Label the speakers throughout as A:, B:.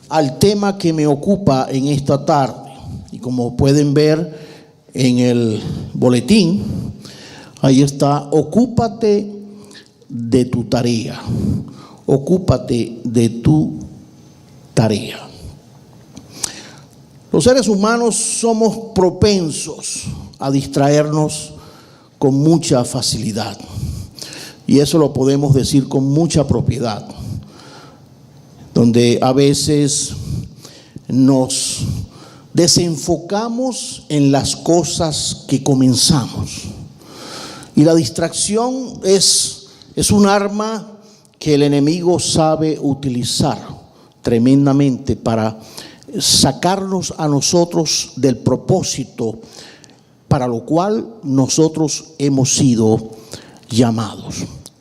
A: al tema que me ocupa en esta tarde. Y como pueden ver en el boletín, ahí está: ocúpate de tu tarea. Ocúpate de tu tarea. Los seres humanos somos propensos a distraernos con mucha facilidad. Y eso lo podemos decir con mucha propiedad. Donde a veces nos desenfocamos en las cosas que comenzamos. Y la distracción es un arma que el enemigo sabe utilizar tremendamente para sacarnos a nosotros del propósito para lo cual nosotros hemos sido llamados.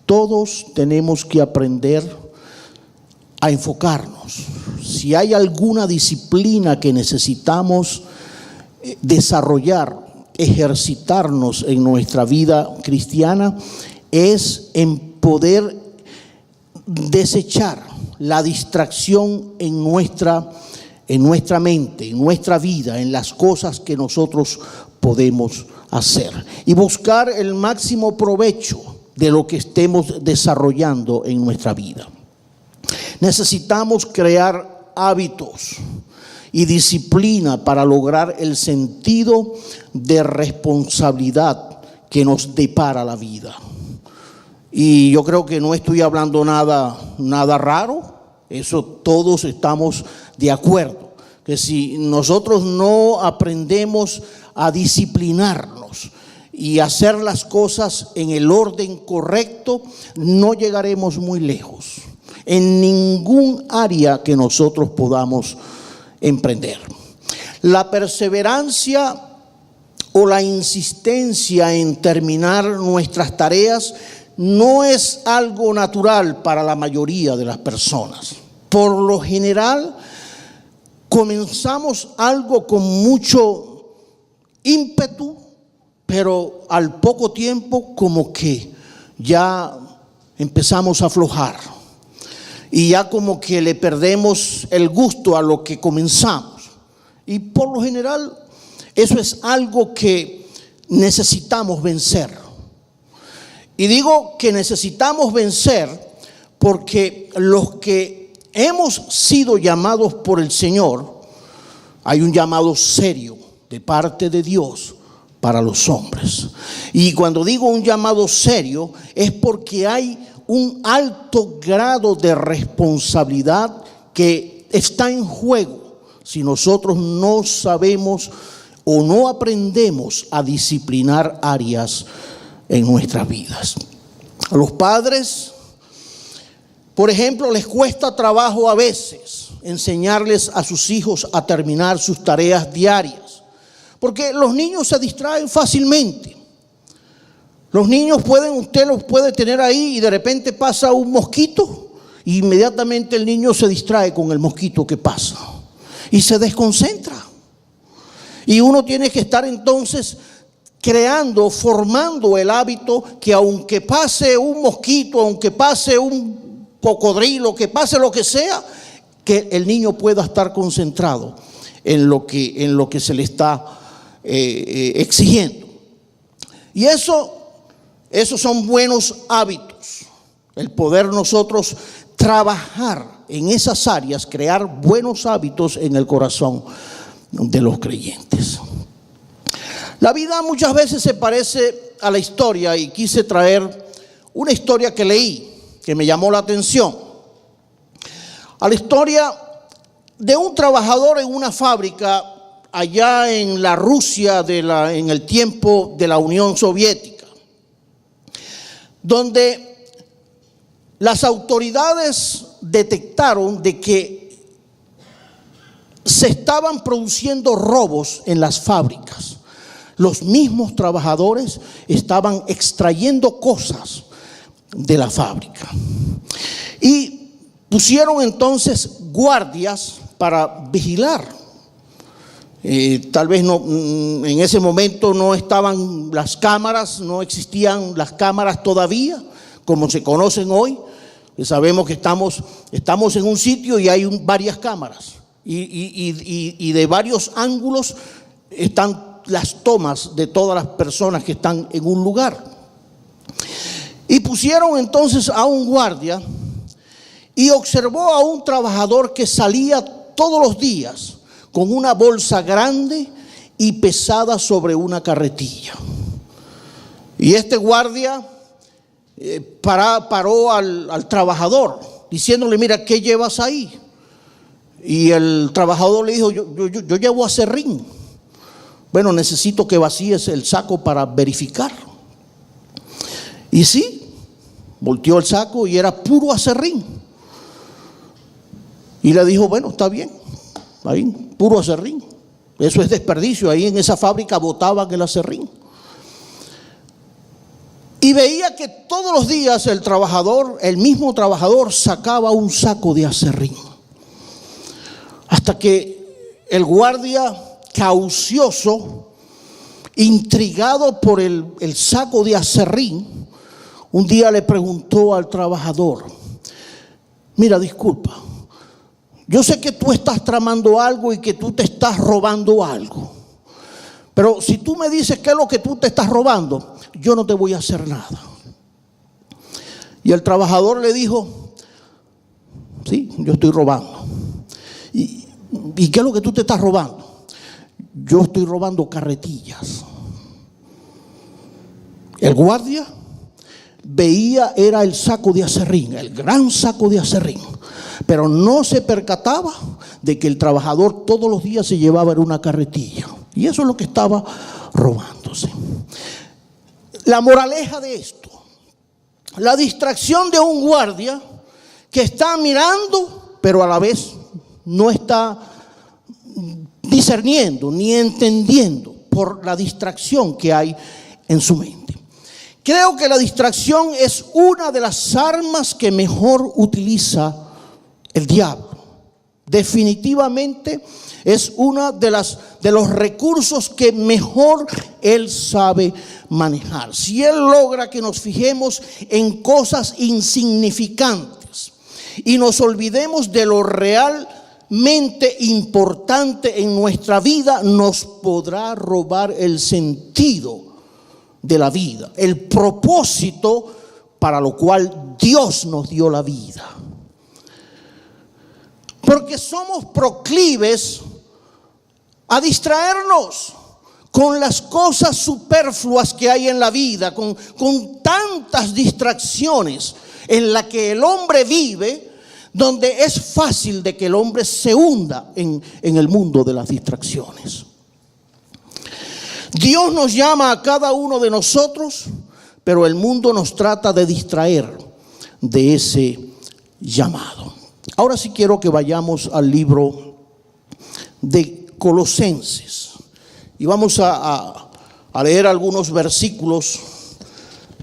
A: Todos tenemos que aprender a enfocarnos. Si hay alguna disciplina que necesitamos desarrollar, ejercitarnos en nuestra vida cristiana, es en poder desechar la distracción en nuestra mente, en nuestra vida, en las cosas que nosotros podemos hacer y buscar el máximo provecho de lo que estemos desarrollando en nuestra vida. Necesitamos crear hábitos y disciplina para lograr el sentido de responsabilidad que nos depara la vida. Y yo creo que no estoy hablando nada raro, eso todos estamos de acuerdo, que si nosotros no aprendemos a disciplinarnos y hacer las cosas en el orden correcto, no llegaremos muy lejos en ningún área que nosotros podamos emprender. La perseverancia o la insistencia en terminar nuestras tareas no es algo natural para la mayoría de las personas. Por lo general, comenzamos algo con mucho ímpetu, pero al poco tiempo como que ya empezamos a aflojar y ya como que le perdemos el gusto a lo que comenzamos. Y por lo general eso es algo que necesitamos vencer. Y digo que necesitamos vencer porque los que hemos sido llamados por el Señor, hay un llamado serio de parte de Dios para los hombres. Y cuando digo un llamado serio es porque hay un alto grado de responsabilidad que está en juego si nosotros no sabemos o no aprendemos a disciplinar áreas en nuestras vidas. A los padres, por ejemplo, les cuesta trabajo a veces enseñarles a sus hijos a terminar sus tareas diarias, porque los niños se distraen fácilmente. Los niños usted los puede tener ahí y de repente pasa un mosquito y inmediatamente el niño se distrae con el mosquito que pasa y se desconcentra. Y uno tiene que estar entonces formando el hábito que aunque pase un mosquito, aunque pase un cocodrilo, que pase lo que sea, que el niño pueda estar concentrado en lo que se le está exigiendo. Y esos son buenos hábitos, el poder nosotros trabajar en esas áreas, crear buenos hábitos en el corazón de los creyentes. La vida muchas veces se parece a la historia y quise traer una historia que leí que me llamó la atención. A la historia de un trabajador en una fábrica allá en la Rusia en el tiempo de la Unión Soviética, donde las autoridades detectaron de que se estaban produciendo robos en las fábricas. Los mismos trabajadores estaban extrayendo cosas de la fábrica. Y pusieron entonces guardias para vigilar. Tal vez en ese momento no estaban las cámaras, no existían las cámaras todavía, como se conocen hoy. sabemos que estamos en un sitio y hay varias cámaras y de varios ángulos están las tomas de todas las personas que están en un lugar. Y pusieron entonces a un guardia y observó a un trabajador que salía todos los días con una bolsa grande y pesada sobre una carretilla. Y este guardia paró al trabajador diciéndole: mira, ¿qué llevas ahí? Y el trabajador le dijo: yo llevo aserrín. Bueno, necesito que vacíes el saco para verificar. Y sí, volteó el saco y era puro aserrín. Y le dijo: bueno, está bien, ahí, puro aserrín. Eso es desperdicio. Ahí en esa fábrica botaban el aserrín. Y veía que todos los días el mismo trabajador sacaba un saco de aserrín. Hasta que el guardia, caucioso, intrigado por el saco de aserrín, un día le preguntó al trabajador: mira, disculpa, yo sé que tú estás tramando algo y que tú te estás robando algo, pero si tú me dices qué es lo que tú te estás robando, yo no te voy a hacer nada. Y el trabajador le dijo: sí, yo estoy robando. ¿Y qué es lo que tú te estás robando? Yo estoy robando carretillas. El guardia veía era el saco de aserrín, el gran saco de aserrín, pero no se percataba de que el trabajador todos los días se llevaba en una carretilla. Y eso es lo que estaba robándose. La moraleja de esto: la distracción de un guardia que está mirando, pero a la vez no está discerniendo ni entendiendo por la distracción que hay en su mente. Creo que la distracción es una de las armas que mejor utiliza el diablo. Definitivamente es una de los recursos que mejor él sabe manejar. Si él logra que nos fijemos en cosas insignificantes y nos olvidemos de lo realmente importante en nuestra vida, nos podrá robar el sentido de la vida, el propósito para lo cual Dios nos dio la vida. Porque somos proclives a distraernos con las cosas superfluas que hay en la vida, con tantas distracciones en las que el hombre vive, donde es fácil de que el hombre se hunda en el mundo de las distracciones. Dios nos llama a cada uno de nosotros, pero el mundo nos trata de distraer de ese llamado. Ahora sí quiero que vayamos al libro de Colosenses y vamos a leer algunos versículos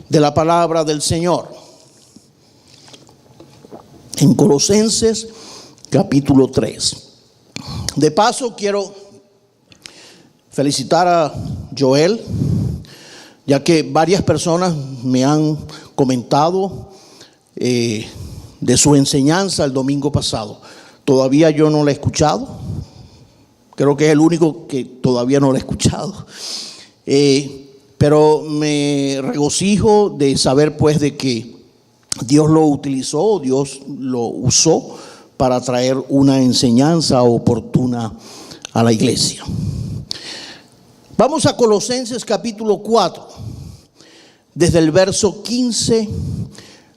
A: de la palabra del Señor. En Colosenses capítulo 3. De paso quiero felicitar a Joel, ya que varias personas me han comentado de su enseñanza el domingo pasado. Todavía yo no la he escuchado. Creo que es el único que todavía no la he escuchado. Pero me regocijo de saber pues de que Dios lo utilizó, Dios lo usó para traer una enseñanza oportuna a la iglesia. Vamos a Colosenses capítulo 4, desde el verso 15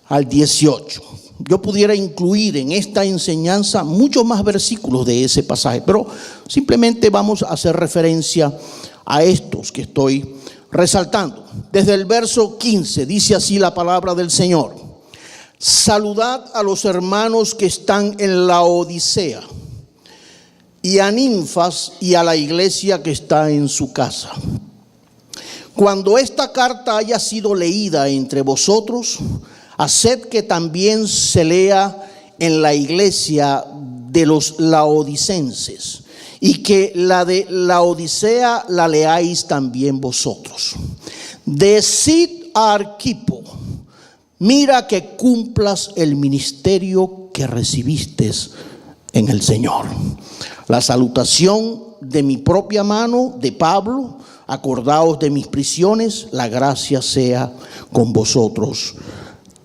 A: al 18. Yo pudiera incluir en esta enseñanza muchos más versículos de ese pasaje, pero simplemente vamos a hacer referencia a estos que estoy resaltando. Desde el verso 15 dice así la palabra del Señor: saludad a los hermanos que están en la Odisea, y a Ninfas y a la iglesia que está en su casa. Cuando esta carta haya sido leída entre vosotros, haced que también se lea en la iglesia de los laodicenses, y que la de Laodicea la leáis también vosotros. Decid a Arquipo, mira que cumplas el ministerio que recibiste en el Señor. La salutación de mi propia mano, de Pablo. Acordaos de mis prisiones, la gracia sea con vosotros.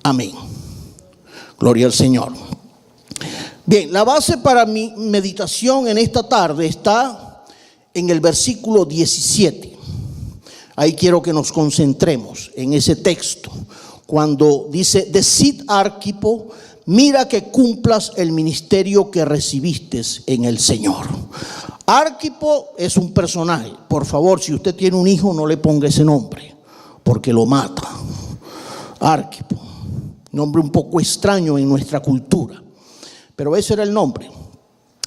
A: Amén. Gloria al Señor. Bien, la base para mi meditación en esta tarde está en el versículo 17. Ahí quiero que nos concentremos en ese texto. Cuando dice: decid, Arquipo, mira que cumplas el ministerio que recibiste en el Señor. Arquipo es un personaje. Por favor, si usted tiene un hijo, no le ponga ese nombre, porque lo mata. Arquipo, nombre un poco extraño en nuestra cultura, pero ese era el nombre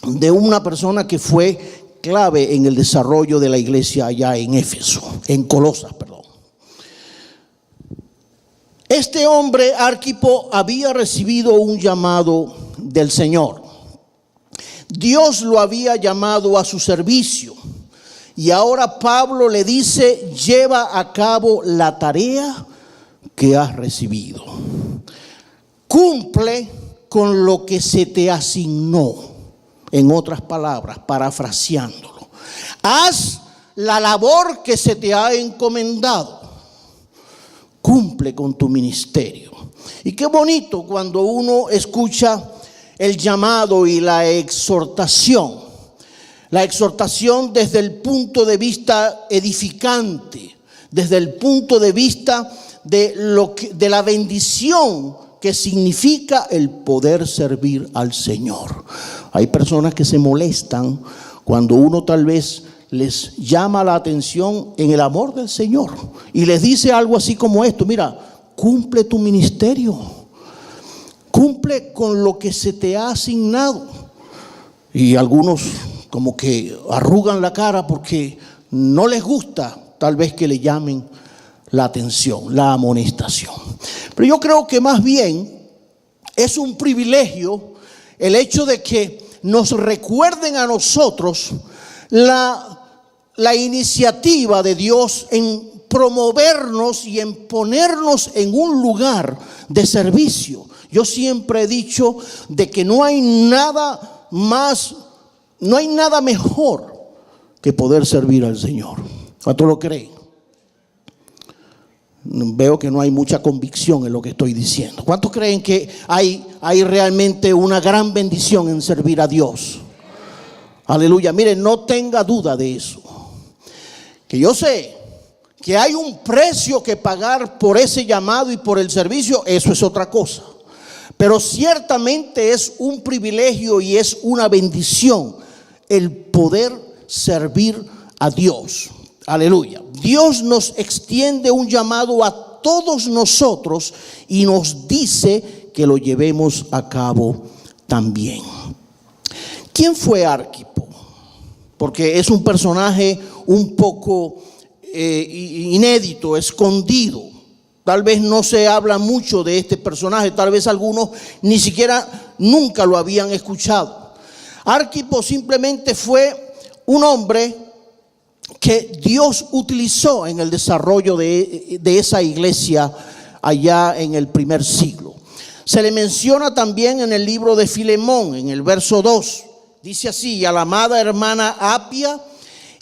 A: de una persona que fue clave en el desarrollo de la iglesia allá en Éfeso, en Colosas, perdón. Este hombre, Arquipo, había recibido un llamado del Señor. Dios lo había llamado a su servicio. Y ahora Pablo le dice: lleva a cabo la tarea que has recibido. Cumple con lo que se te asignó. En otras palabras, parafraseándolo, haz la labor que se te ha encomendado. Cumple con tu ministerio. Y qué bonito cuando uno escucha el llamado y la exhortación. La exhortación desde el punto de vista edificante, desde el punto de vista de la bendición que significa el poder servir al Señor. Hay personas que se molestan cuando uno tal vez les llama la atención en el amor del Señor y les dice algo así como esto: mira, cumple tu ministerio, cumple con lo que se te ha asignado. Y algunos como que arrugan la cara porque no les gusta tal vez que le llamen la atención, la amonestación. Pero yo creo que más bien es un privilegio el hecho de que nos recuerden a nosotros la iniciativa de Dios en promovernos y en ponernos en un lugar de servicio. Yo siempre he dicho de que no hay nada más, no hay nada mejor que poder servir al Señor. ¿Cuánto lo creen? Veo que no hay mucha convicción en lo que estoy diciendo. ¿Cuántos creen que hay realmente una gran bendición en servir a Dios? Aleluya. Miren, no tenga duda de eso. Que yo sé que hay un precio que pagar por ese llamado y por el servicio, eso es otra cosa. Pero ciertamente es un privilegio y es una bendición el poder servir a Dios. Aleluya. Dios nos extiende un llamado a todos nosotros y nos dice que lo llevemos a cabo también. ¿Quién fue Arquipo? Porque es un personaje un poco inédito, escondido. Tal vez no se habla mucho de este personaje, tal vez algunos ni siquiera nunca lo habían escuchado. Arquipo simplemente fue un hombre que Dios utilizó en el desarrollo de esa iglesia allá en el primer siglo. Se le menciona también en el libro de Filemón, en el verso 2. Dice así: y a la amada hermana Apia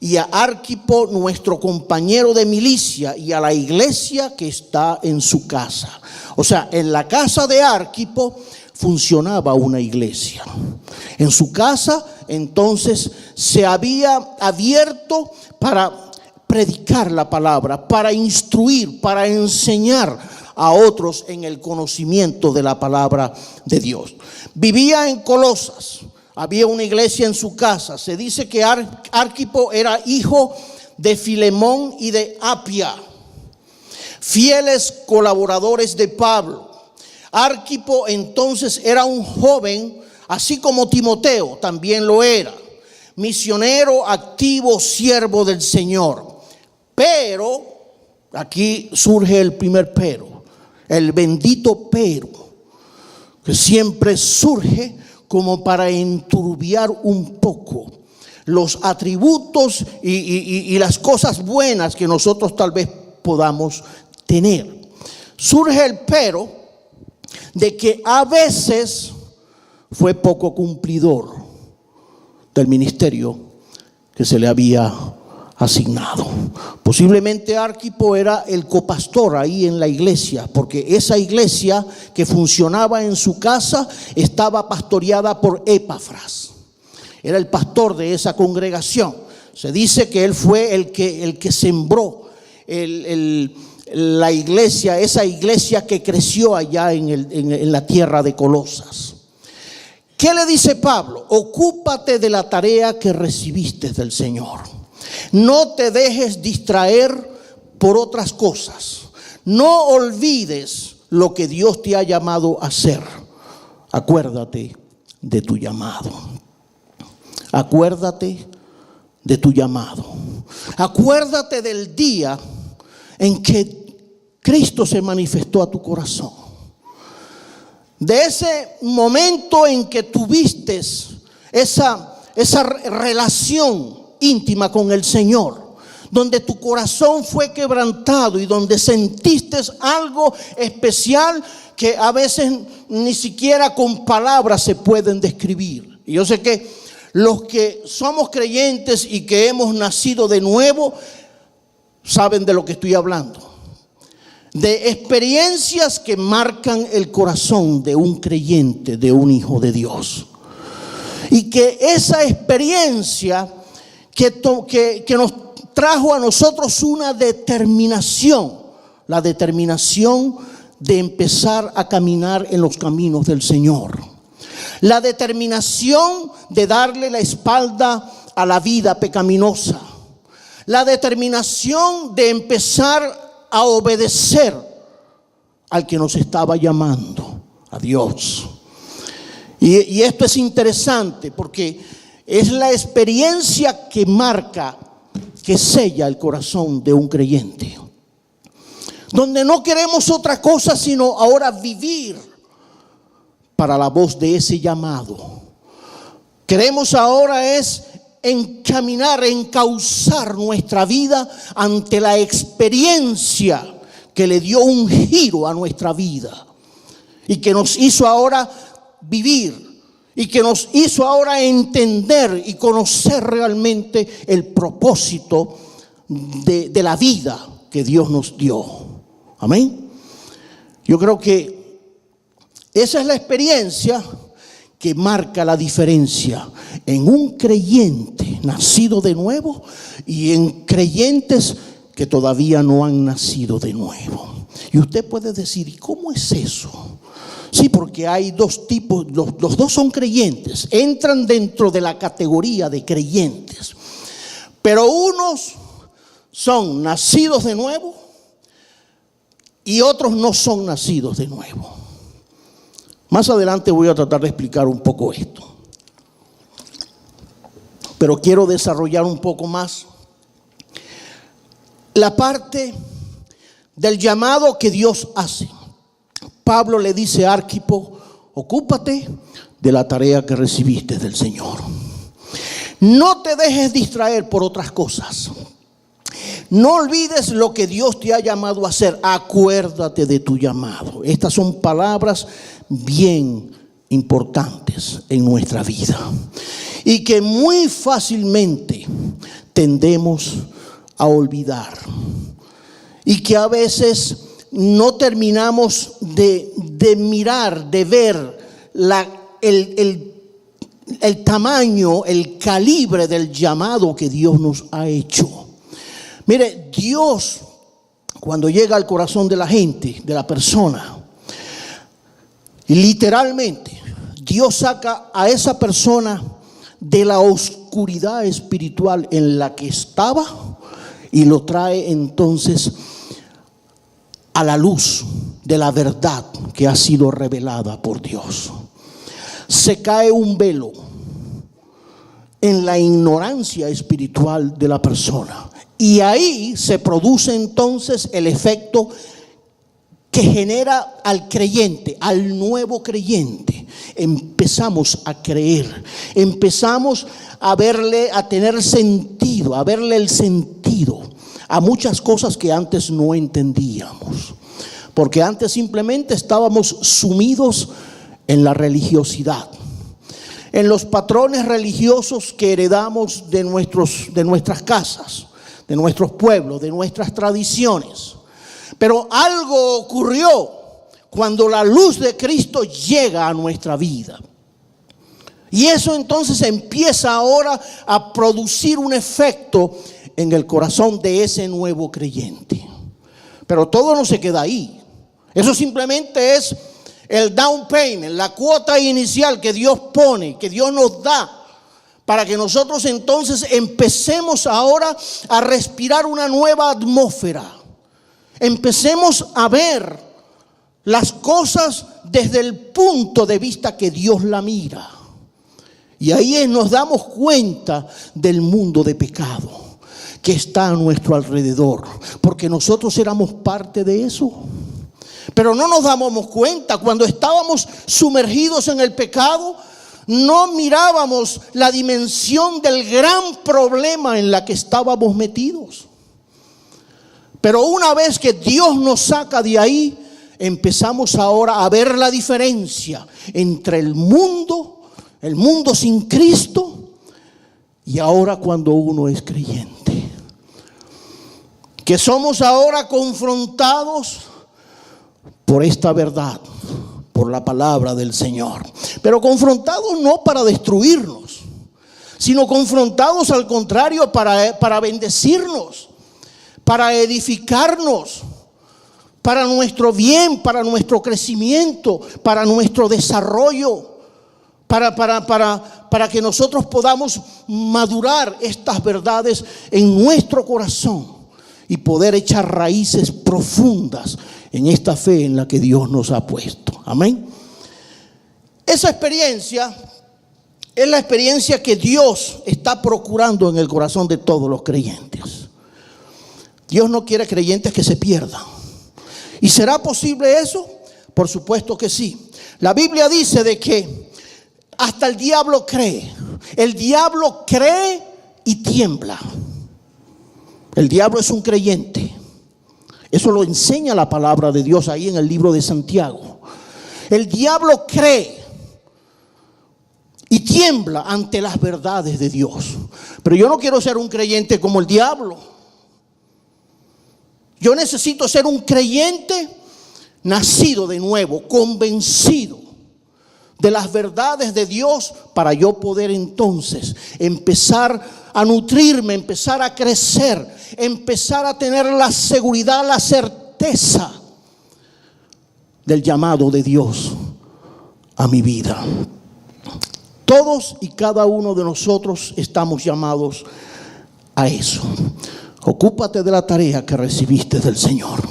A: y a Arquipo, nuestro compañero de milicia, y a la iglesia que está en su casa. O sea, en la casa de Arquipo funcionaba una iglesia. En su casa entonces se había abierto para predicar la palabra, para instruir, para enseñar a otros en el conocimiento de la palabra de Dios. Vivía en Colosas. Había una iglesia en su casa. Se dice que Arquipo era hijo de Filemón y de Apia, fieles colaboradores de Pablo. Arquipo entonces era un joven, así como Timoteo también lo era, misionero activo, siervo del Señor. Pero, aquí surge el primer pero, el bendito pero, que siempre surge como para enturbiar un poco los atributos y las cosas buenas que nosotros tal vez podamos tener. Surge el pero de que a veces fue poco cumplidor del ministerio que se le había asignado. Posiblemente Arquipo era el copastor ahí en la iglesia, porque esa iglesia que funcionaba en su casa estaba pastoreada por Epafras. Era el pastor de esa congregación. Se dice que él fue el que sembró la iglesia, esa iglesia que creció allá en la tierra de Colosas. ¿Qué le dice Pablo? Ocúpate de la tarea que recibiste del Señor. No te dejes distraer por otras cosas. No olvides lo que Dios te ha llamado a hacer. Acuérdate de tu llamado. Acuérdate de tu llamado. Acuérdate del día en que Cristo se manifestó a tu corazón. De ese momento en que tuviste esa relación íntima con el Señor, donde tu corazón fue quebrantado y donde sentiste algo especial que a veces ni siquiera con palabras se pueden describir. Y yo sé que los que somos creyentes y que hemos nacido de nuevo saben de lo que estoy hablando. De experiencias que marcan el corazón de un creyente, de un hijo de Dios. Y que esa experiencia que nos trajo a nosotros una determinación, la determinación de empezar a caminar en los caminos del Señor. La determinación de darle la espalda a la vida pecaminosa. La determinación de empezar a obedecer al que nos estaba llamando, a Dios. Y esto es interesante porque es la experiencia que marca, que sella el corazón de un creyente. Donde no queremos otra cosa sino ahora vivir para la voz de ese llamado. Queremos ahora es encaminar, encauzar nuestra vida ante la experiencia que le dio un giro a nuestra vida y que nos hizo ahora vivir y que nos hizo ahora entender y conocer realmente el propósito de la vida que Dios nos dio. Amén. Yo creo que esa es la experiencia que marca la diferencia en un creyente nacido de nuevo y en creyentes que todavía no han nacido de nuevo. Y usted puede decir, ¿y cómo es eso? Sí, porque hay dos tipos, los dos son creyentes, entran dentro de la categoría de creyentes, pero unos son nacidos de nuevo y otros no son nacidos de nuevo. Más adelante voy a tratar de explicar un poco esto, pero quiero desarrollar un poco más la parte del llamado que Dios hace. Pablo le dice a Arquipo, ocúpate de la tarea que recibiste del Señor. No te dejes distraer por otras cosas. No olvides lo que Dios te ha llamado a hacer. Acuérdate de tu llamado. Estas son palabras bien importantes en nuestra vida y que muy fácilmente tendemos a olvidar y que a veces no terminamos de mirar, de ver el tamaño, el calibre del llamado que Dios nos ha hecho. Mire, Dios cuando llega al corazón de la gente, de la persona, literalmente Dios saca a esa persona de la oscuridad espiritual en la que estaba y lo trae entonces a la luz de la verdad que ha sido revelada por Dios. Se cae un velo en la ignorancia espiritual de la persona y ahí se produce entonces el efecto que genera al creyente, al nuevo creyente. Empezamos a creer, empezamos a verle, a tener sentido, a verle el sentido a muchas cosas que antes no entendíamos. porque antes simplemente estábamos sumidos en la religiosidad, en los patrones religiosos que heredamos de nuestras casas, de nuestros pueblos, de nuestras tradiciones. Pero algo ocurrió cuando la luz de Cristo llega a nuestra vida. Y eso entonces empieza ahora a producir un efecto en el corazón de ese nuevo creyente. Pero todo no se queda ahí. Eso simplemente es el down payment, la cuota inicial que Dios pone, que Dios nos da, para que nosotros entonces empecemos ahora a respirar una nueva atmósfera. Empecemos a ver las cosas desde el punto de vista que Dios la mira. Y ahí nos damos cuenta del mundo de pecado que está a nuestro alrededor, porque nosotros éramos parte de eso. Pero no nos dábamos cuenta. Cuando estábamos sumergidos en el pecado, no mirábamos la dimensión del gran problema en la que estábamos metidos. Pero una vez que Dios nos saca de ahí, empezamos ahora a ver la diferencia entre el mundo sin Cristo, y ahora cuando uno es creyente. Que somos ahora confrontados por esta verdad, por la palabra del Señor. Pero confrontados no para destruirnos, sino confrontados al contrario para bendecirnos, para edificarnos, para nuestro bien, para nuestro crecimiento, para nuestro desarrollo, para que nosotros podamos madurar estas verdades en nuestro corazón y poder echar raíces profundas en esta fe en la que Dios nos ha puesto. Amén. Esa experiencia es la experiencia que Dios está procurando en el corazón de todos los creyentes. Dios no quiere creyentes que se pierdan. ¿Y será posible eso? Por supuesto que sí. La Biblia dice de que hasta el diablo cree. El diablo cree y tiembla. El diablo es un creyente. Eso lo enseña la palabra de Dios ahí en el libro de Santiago. El diablo cree y tiembla ante las verdades de Dios. Pero yo no quiero ser un creyente como el diablo. Yo necesito ser un creyente nacido de nuevo, convencido de las verdades de Dios, para yo poder entonces empezar a nutrirme, empezar a crecer, empezar a tener la seguridad, la certeza del llamado de Dios a mi vida. Todos y cada uno de nosotros estamos llamados a eso. Ocúpate de la tarea que recibiste del Señor.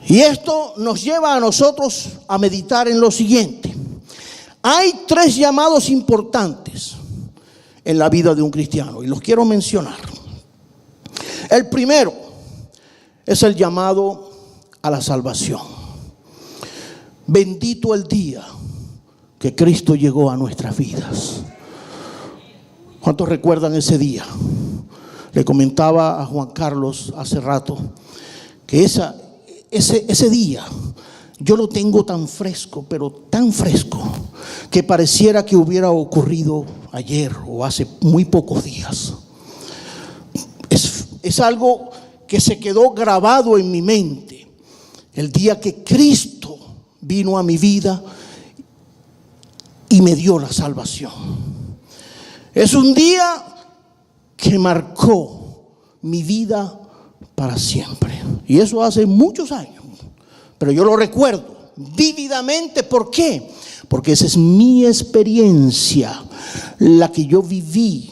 A: Y esto nos lleva a nosotros a meditar en lo siguiente. Hay 3 llamados importantes en la vida de un cristiano y los quiero mencionar. El primero es el llamado a la salvación. Bendito el día que Cristo llegó a nuestras vidas. ¿Cuántos recuerdan ese día? Le comentaba a Juan Carlos hace rato que ese día yo lo tengo tan fresco, pero tan fresco, que pareciera que hubiera ocurrido ayer o hace muy pocos días. Es algo que se quedó grabado en mi mente. El día que Cristo vino a mi vida y me dio la salvación. Es un día que marcó mi vida para siempre. Y eso hace muchos años. Pero yo lo recuerdo vívidamente. ¿Por qué? Porque esa es mi experiencia, la que yo viví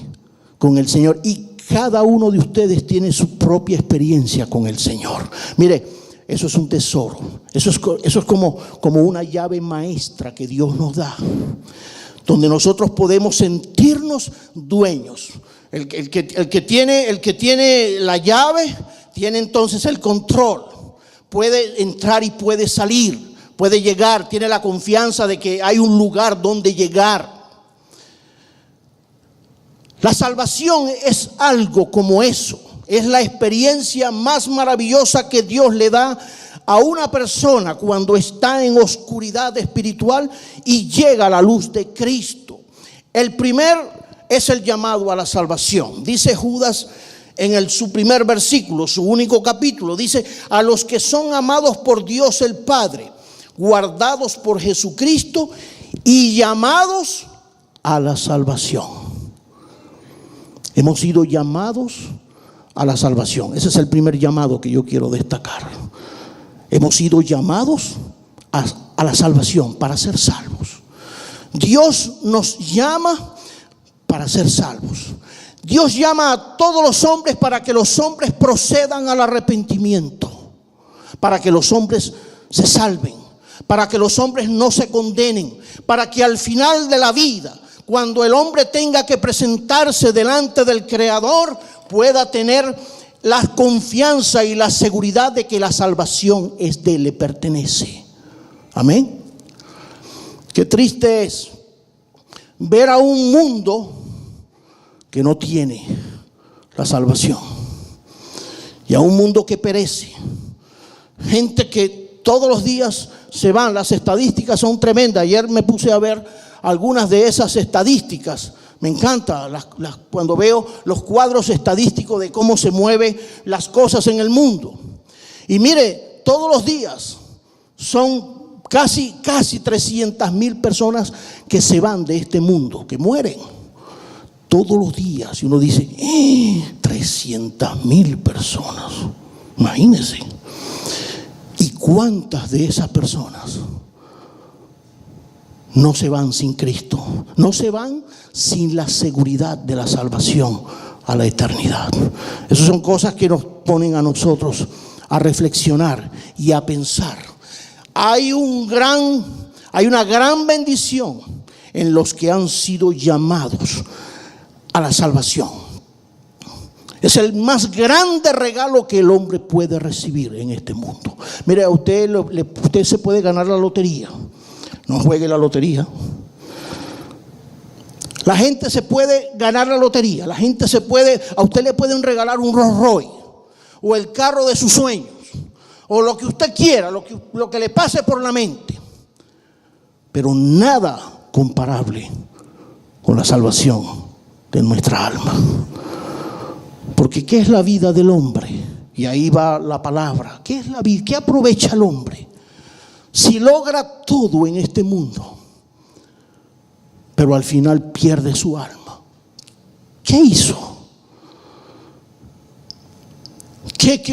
A: con el Señor. Y cada uno de ustedes tiene su propia experiencia con el Señor. Mire, eso es un tesoro. Eso es como una llave maestra que Dios nos da, donde nosotros podemos sentirnos dueños. El que tiene la llave tiene entonces el control. Puede entrar y puede salir, puede llegar, tiene la confianza de que hay un lugar donde llegar. La salvación es algo como eso. Es la experiencia más maravillosa que Dios le da a una persona cuando está en oscuridad espiritual y llega a la luz de Cristo. El primer es el llamado a la salvación. Dice Judas en su primer versículo, su único capítulo, dice: a los que son amados por Dios el Padre, guardados por Jesucristo y llamados a la salvación. Hemos sido llamados a la salvación. Ese es el primer llamado que yo quiero destacar. Hemos sido llamados a la salvación, para ser salvos. Dios nos llama para ser salvos. Dios llama a todos los hombres para que los hombres procedan al arrepentimiento, para que los hombres se salven, para que los hombres no se condenen, para que al final de la vida, cuando el hombre tenga que presentarse delante del Creador, pueda tener la confianza y la seguridad de que la salvación es de él, le pertenece. Amén. Qué triste es ver a un mundo que no tiene la salvación, y a un mundo que perece, gente que todos los días se van. Las estadísticas son tremendas. Ayer me puse a ver algunas de esas estadísticas. Me encanta cuando veo los cuadros estadísticos de cómo se mueven las cosas en el mundo. Y mire, todos los días son casi 300,000 personas que se van de este mundo, que mueren todos los días. Y uno dice, 300,000 personas, imagínense. ¿Y cuántas de esas personas no se van sin Cristo? No se van sin la seguridad de la salvación a la eternidad. Esas son cosas que nos ponen a nosotros a reflexionar y a pensar. Hay una gran bendición en los que han sido llamados a la salvación. Es el más grande regalo que el hombre puede recibir en este mundo. Mire, usted se puede ganar la lotería. No juegue la lotería. La gente se puede ganar la lotería. A usted le pueden regalar un Rolls Royce o el carro de sus sueños, o lo que usted quiera, lo que le pase por la mente. Pero nada comparable con la salvación de nuestra alma. Porque ¿qué es la vida del hombre? Y ahí va la palabra. ¿Qué es la vida? ¿Qué aprovecha el hombre si logra todo en este mundo, pero al final pierde su alma? ¿Qué hizo?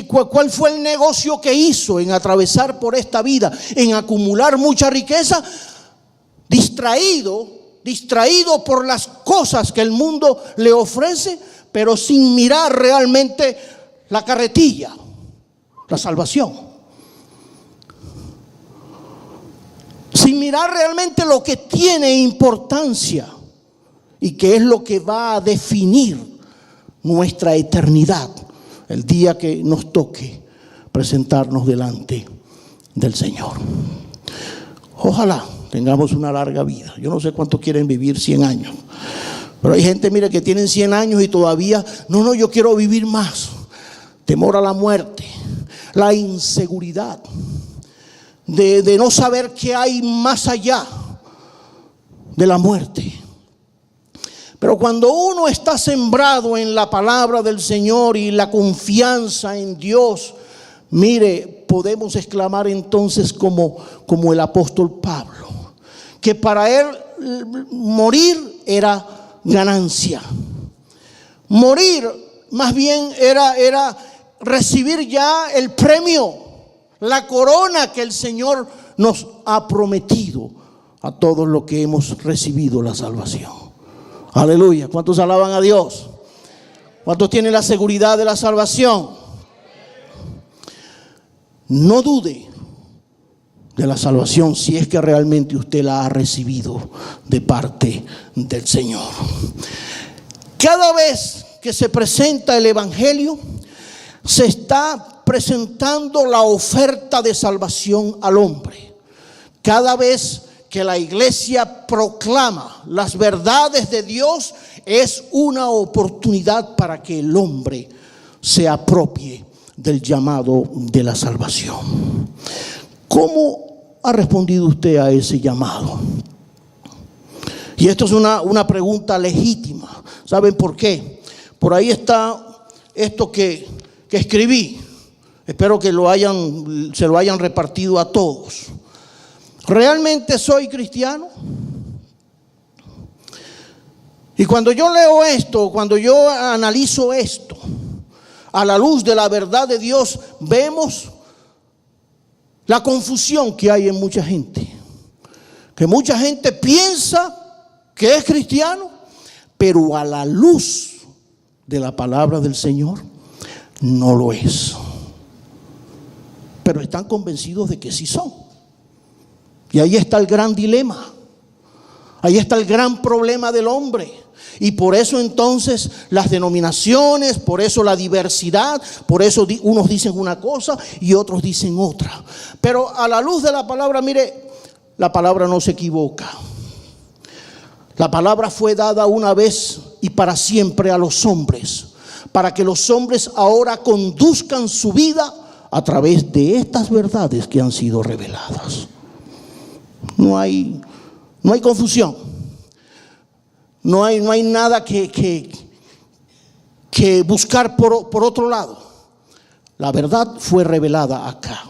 A: ¿Cuál fue el negocio que hizo en atravesar por esta vida, en acumular mucha riqueza, distraído por las cosas que el mundo le ofrece, pero sin mirar realmente la carretilla, la salvación? Sin mirar realmente lo que tiene importancia y que es lo que va a definir nuestra eternidad el día que nos toque presentarnos delante del Señor. Ojalá tengamos una larga vida. Yo no sé cuántos quieren vivir 100 años. Pero hay gente, mire, que tienen 100 años y todavía, no, yo quiero vivir más. Temor a la muerte, la inseguridad de no saber qué hay más allá de la muerte. Pero cuando uno está sembrado en la palabra del Señor y la confianza en Dios, mire, podemos exclamar entonces como el apóstol Pablo, que para él morir era ganancia. Morir más bien era recibir ya el premio, la corona que el Señor nos ha prometido a todos los que hemos recibido la salvación. Aleluya. ¿Cuántos alaban a Dios? ¿Cuántos tienen la seguridad de la salvación? No dude de la salvación si es que realmente usted la ha recibido de parte del Señor. Cada vez que se presenta el Evangelio, se está presentando la oferta de salvación al hombre. Cada vez que la iglesia proclama las verdades de Dios, es una oportunidad para que el hombre se apropie del llamado de la salvación. ¿Cómo ha respondido usted a ese llamado? Y esto es una pregunta legítima. ¿Saben por qué? Por ahí está esto que escribí. Espero que se lo hayan repartido a todos. ¿Realmente soy cristiano? Y cuando yo leo esto, cuando yo analizo esto, a la luz de la verdad de Dios, vemos la confusión que hay en mucha gente. Que mucha gente piensa que es cristiano, pero a la luz de la palabra del Señor no lo es. Pero están convencidos de que sí son. Y ahí está el gran dilema. Ahí está el gran problema del hombre. Y por eso entonces las denominaciones, por eso la diversidad, por eso unos dicen una cosa y otros dicen otra. Pero a la luz de la palabra, mire, la palabra no se equivoca. La palabra fue dada una vez y para siempre a los hombres, para que los hombres ahora conduzcan su vida a través de estas verdades que han sido reveladas. No hay confusión. No hay nada que buscar por otro lado. La verdad fue revelada acá.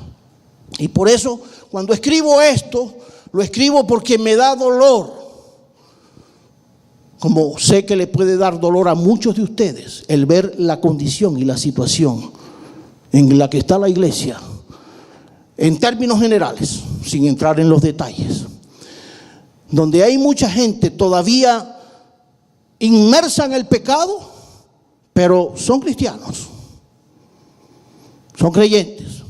A: Y por eso cuando escribo esto, lo escribo porque me da dolor. Como sé que le puede dar dolor a muchos de ustedes el ver la condición y la situación en la que está la iglesia, en términos generales, sin entrar en los detalles, donde hay mucha gente todavía inmersa en el pecado, pero son cristianos, son creyentes,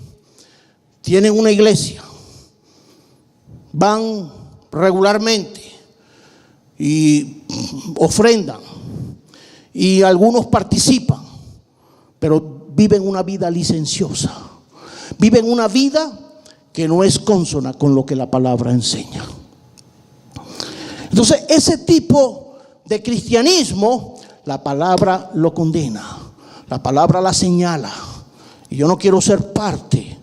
A: tienen una iglesia, van regularmente y ofrendan, y algunos participan, pero viven una vida licenciosa, viven una vida que no es consona con lo que la palabra enseña. Entonces ese tipo de cristianismo, la palabra lo condena, la palabra la señala, y yo no quiero ser parte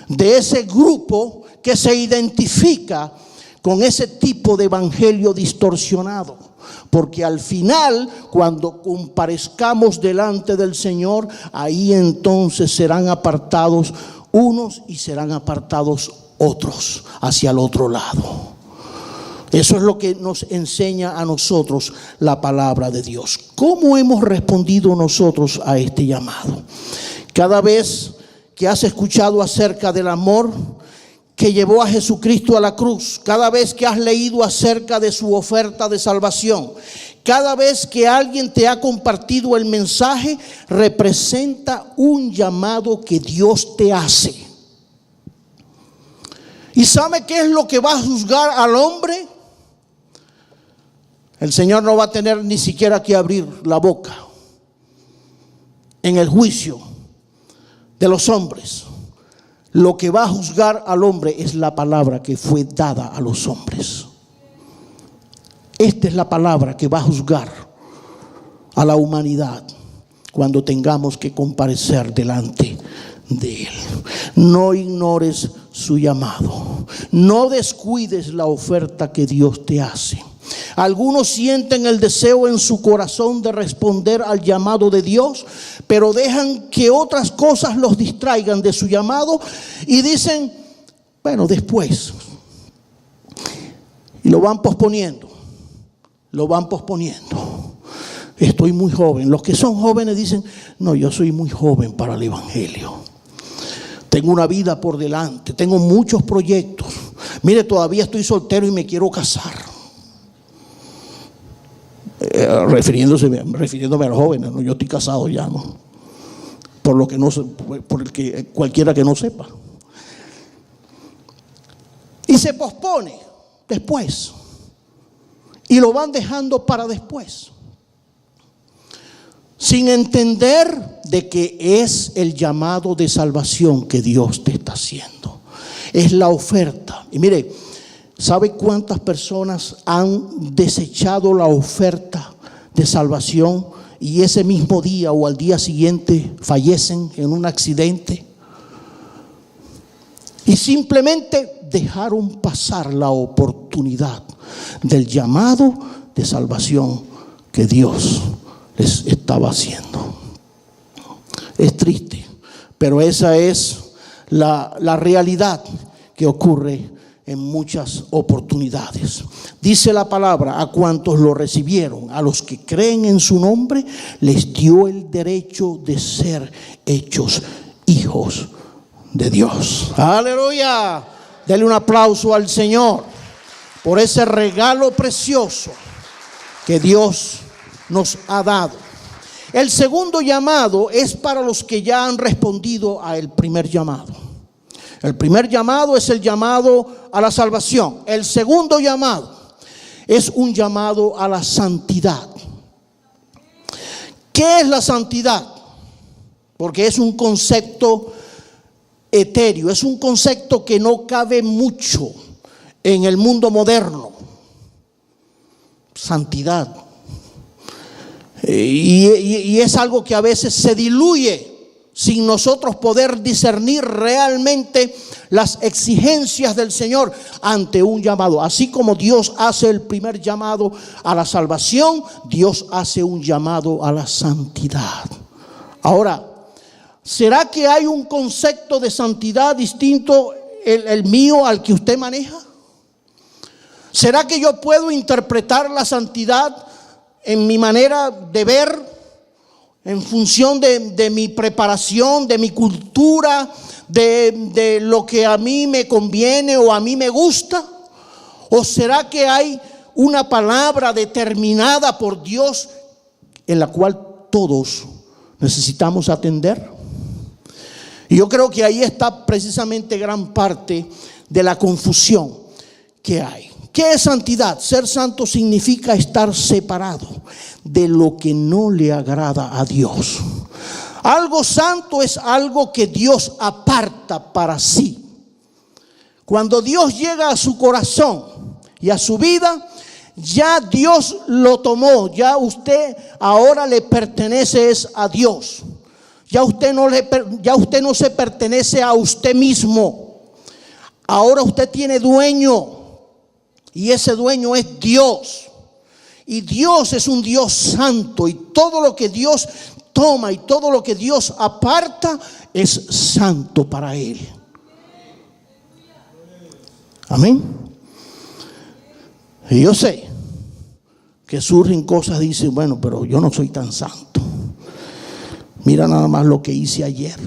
A: de ese grupo que se identifica con ese tipo de evangelio distorsionado, porque al final, cuando comparezcamos delante del Señor, ahí entonces serán apartados unos y serán apartados otros hacia el otro lado. Eso es lo que nos enseña a nosotros la palabra de Dios. ¿Cómo hemos respondido nosotros a este llamado? Cada vez que has escuchado acerca del amor que llevó a Jesucristo a la cruz, cada vez que has leído acerca de su oferta de salvación, cada vez que alguien te ha compartido el mensaje, representa un llamado que Dios te hace. ¿Y sabe qué es lo que va a juzgar al hombre? El Señor no va a tener ni siquiera que abrir la boca en el juicio de los hombres. Lo que va a juzgar al hombre es la palabra que fue dada a los hombres. Esta es la palabra que va a juzgar a la humanidad cuando tengamos que comparecer delante de Él. No ignores su llamado. No descuides la oferta que Dios te hace. Algunos sienten el deseo en su corazón de responder al llamado de Dios, pero dejan que otras cosas los distraigan de su llamado y dicen, bueno, después. Y lo van posponiendo. Estoy muy joven. Los que son jóvenes dicen, no, yo soy muy joven para el evangelio. Tengo una vida por delante, tengo muchos proyectos. Mire, todavía estoy soltero y me quiero casar. Refiriéndome a los jóvenes, ¿no? Yo estoy casado ya, ¿no? Por el que cualquiera que no sepa. Y se pospone después. Y lo van dejando para después. Sin entender de que es el llamado de salvación que Dios te está haciendo. Es la oferta. Y mire, ¿sabe cuántas personas han desechado la oferta de salvación y ese mismo día o al día siguiente fallecen en un accidente. Y simplemente dejaron pasar la oportunidad del llamado de salvación que Dios les estaba haciendo. Es triste, pero esa es la realidad que ocurre en muchas oportunidades. Dice la palabra: a cuantos lo recibieron, a los que creen en su nombre, les dio el derecho de ser hechos hijos de Dios. Aleluya. Dele un aplauso al Señor por ese regalo precioso que Dios nos ha dado. El segundo llamado es para los que ya han respondido al primer llamado. El primer llamado es el llamado a la salvación. El segundo llamado es un llamado a la santidad. ¿Qué es la santidad? Porque es un concepto etéreo, es un concepto que no cabe mucho en el mundo moderno. Santidad. Y es algo que a veces se diluye sin nosotros poder discernir realmente las exigencias del Señor ante un llamado. Así como Dios hace el primer llamado a la salvación, Dios hace un llamado a la santidad. Ahora, ¿será que hay un concepto de santidad distinto el mío al que usted maneja? ¿Será que yo puedo interpretar la santidad en mi manera de ver, en función de mi preparación, de mi cultura, de lo que a mí me conviene o a mí me gusta? ¿O será que hay una palabra determinada por Dios en la cual todos necesitamos atender? Y yo creo que ahí está precisamente gran parte de la confusión que hay. ¿Qué es santidad? Ser santo significa estar separado de lo que no le agrada a Dios. Algo santo es algo que Dios aparta para sí. Cuando Dios llega a su corazón y a su vida, ya Dios lo tomó. Ya usted ahora le pertenece a Dios. Ya usted no se pertenece a usted mismo. Ahora usted tiene dueño. Y ese dueño es Dios. Y Dios es un Dios santo. Y todo lo que Dios toma y todo lo que Dios aparta es santo para Él. Amén. Y yo sé que surgen cosas, dicen, bueno, pero yo no soy tan santo. Mira nada más lo que hice ayer.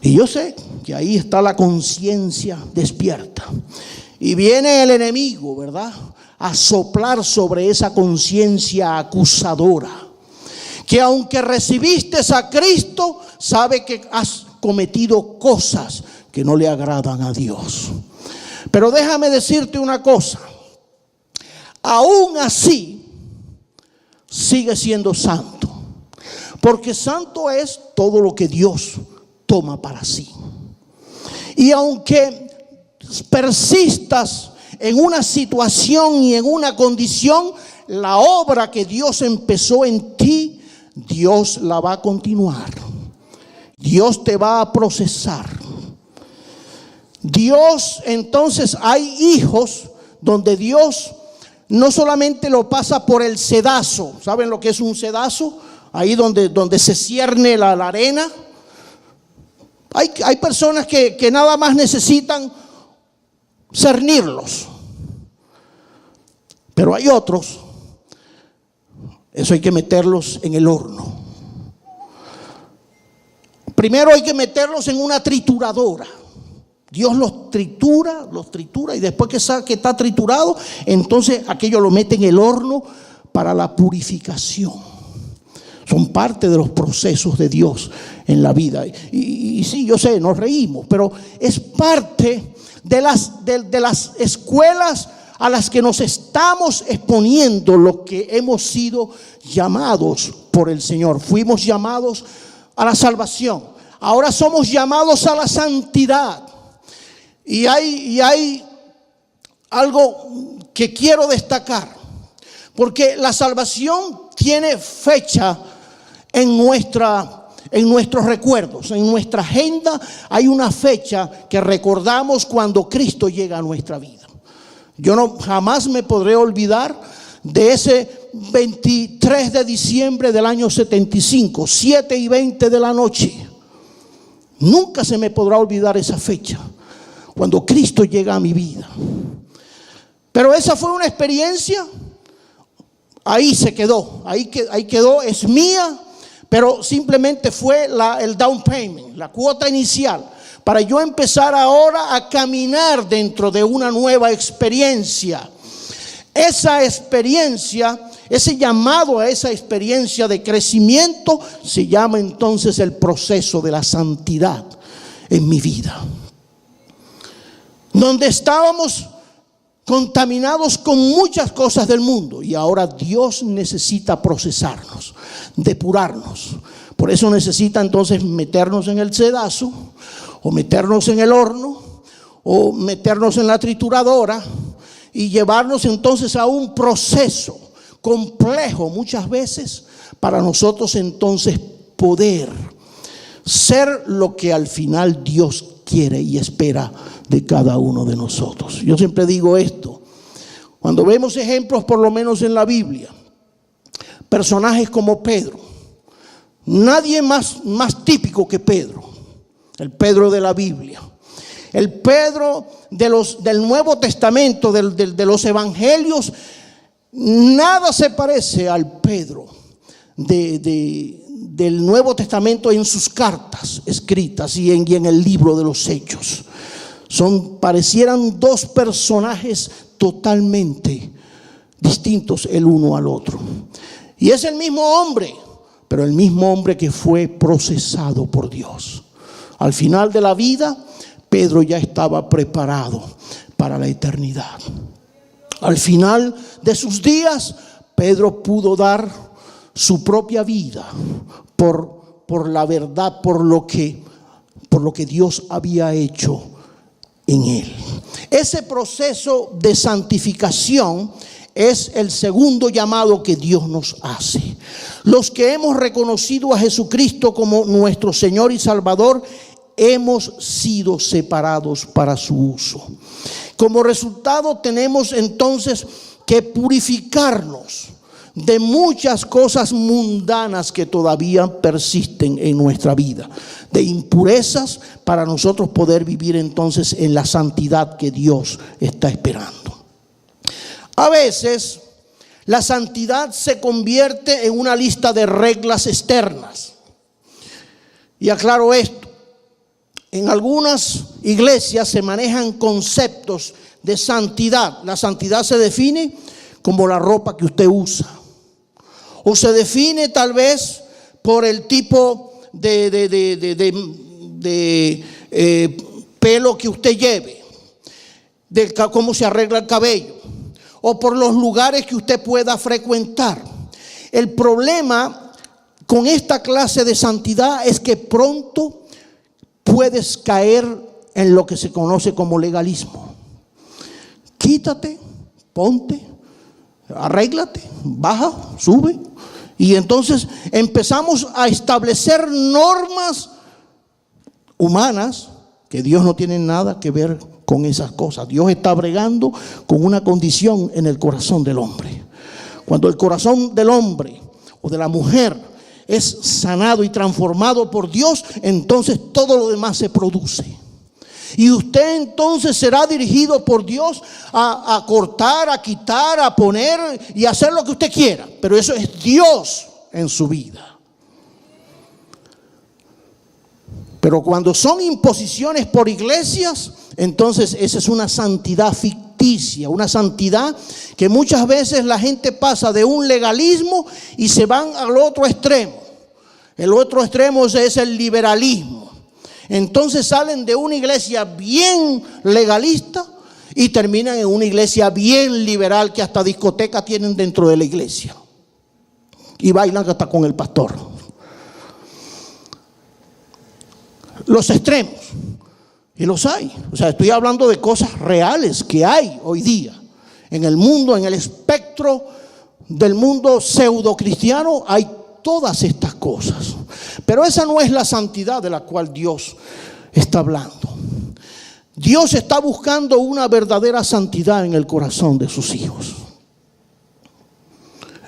A: Y yo sé que ahí está la conciencia despierta. Y viene el enemigo, ¿verdad?, a soplar sobre esa conciencia acusadora. Que aunque recibiste a Cristo, sabe que has cometido cosas que no le agradan a Dios. Pero déjame decirte una cosa. Aún así, sigue siendo santo. Porque santo es todo lo que Dios toma para sí. Y aunque persistas en una situación y en una condición, la obra que Dios empezó en ti, Dios la va a continuar. Dios te va a procesar. Dios, entonces, hay hijos donde Dios no solamente lo pasa por el sedazo. ¿Saben lo que es un sedazo? Ahí donde se cierne la arena. Hay personas que nada más necesitan cernirlos. Pero hay otros, eso hay que meterlos en el horno. Primero hay que meterlos en una trituradora. Dios los tritura y después que está triturado, entonces aquello lo mete en el horno para la purificación. Son parte de los procesos de Dios en la vida. Y sí, yo sé, nos reímos, pero es parte de las escuelas a las que nos estamos exponiendo, lo que hemos sido llamados por el Señor. Fuimos llamados a la salvación. Ahora somos llamados a la santidad. Y hay algo que quiero destacar. Porque la salvación tiene fecha en nuestros recuerdos, en nuestra agenda hay una fecha que recordamos cuando Cristo llega a nuestra vida. Yo jamás me podré olvidar de ese 23 de diciembre del año 75, 7:20 de la noche. Nunca se me podrá olvidar esa fecha, cuando Cristo llega a mi vida. Pero esa fue una experiencia, ahí se quedó, ahí quedó, es mía, pero simplemente fue el down payment, la cuota inicial, para yo empezar ahora a caminar dentro de una nueva experiencia. Esa experiencia, ese llamado a esa experiencia de crecimiento se llama entonces el proceso de la santidad en mi vida. Donde estábamos contaminados con muchas cosas del mundo y ahora Dios necesita procesarnos, depurarnos. Por eso necesita entonces meternos en el sedazo o meternos en el horno o meternos en la trituradora y llevarnos entonces a un proceso complejo muchas veces para nosotros entonces poder ser lo que al final Dios quiere y espera de cada uno de nosotros. Yo siempre digo esto, cuando vemos ejemplos por lo menos en la Biblia, personajes como Pedro, nadie más típico que Pedro, el Pedro de la Biblia, el Pedro del Nuevo Testamento, de los Evangelios, nada se parece al Pedro del Nuevo Testamento en sus cartas escritas y en el libro de los Hechos. Parecieran dos personajes totalmente distintos el uno al otro. Y es el mismo hombre, pero el mismo hombre que fue procesado por Dios. Al final de la vida, Pedro ya estaba preparado para la eternidad. Al final de sus días, Pedro pudo dar su propia vida por la verdad, por lo que Dios había hecho en él. Ese proceso de santificación es el segundo llamado que Dios nos hace. Los que hemos reconocido a Jesucristo como nuestro Señor y Salvador, hemos sido separados para su uso. Como resultado tenemos entonces que purificarnos de muchas cosas mundanas que todavía persisten en nuestra vida, de impurezas, para nosotros poder vivir entonces en la santidad que Dios está esperando. A veces la santidad se convierte en una lista de reglas externas. Y aclaro esto, en algunas iglesias se manejan conceptos de santidad. La santidad se define como la ropa que usted usa, o se define tal vez por el tipo de pelo que usted lleve, de cómo se arregla el cabello, o por los lugares que usted pueda frecuentar. El problema con esta clase de santidad es que pronto puedes caer en lo que se conoce como legalismo. Quítate, ponte, arréglate, baja, sube. Y entonces empezamos a establecer normas humanas que Dios no tiene nada que ver con esas cosas. Dios está bregando con una condición en el corazón del hombre. Cuando el corazón del hombre o de la mujer es sanado y transformado por Dios, entonces todo lo demás se produce. Y usted entonces será dirigido por Dios a cortar, a quitar, a poner y hacer lo que usted quiera. Pero eso es Dios en su vida. Pero cuando son imposiciones por iglesias, entonces esa es una santidad ficticia, una santidad que muchas veces la gente pasa de un legalismo y se van al otro extremo. El otro extremo es el liberalismo. Entonces salen de una iglesia bien legalista y terminan en una iglesia bien liberal, que hasta discoteca tienen dentro de la iglesia y bailan hasta con el pastor. Los extremos, y los hay. O sea, estoy hablando de cosas reales que hay hoy día en el mundo, en el espectro del mundo pseudo cristiano hay todas estas cosas. Pero esa no es la santidad de la cual Dios está hablando. Dios está buscando una verdadera santidad en el corazón de sus hijos.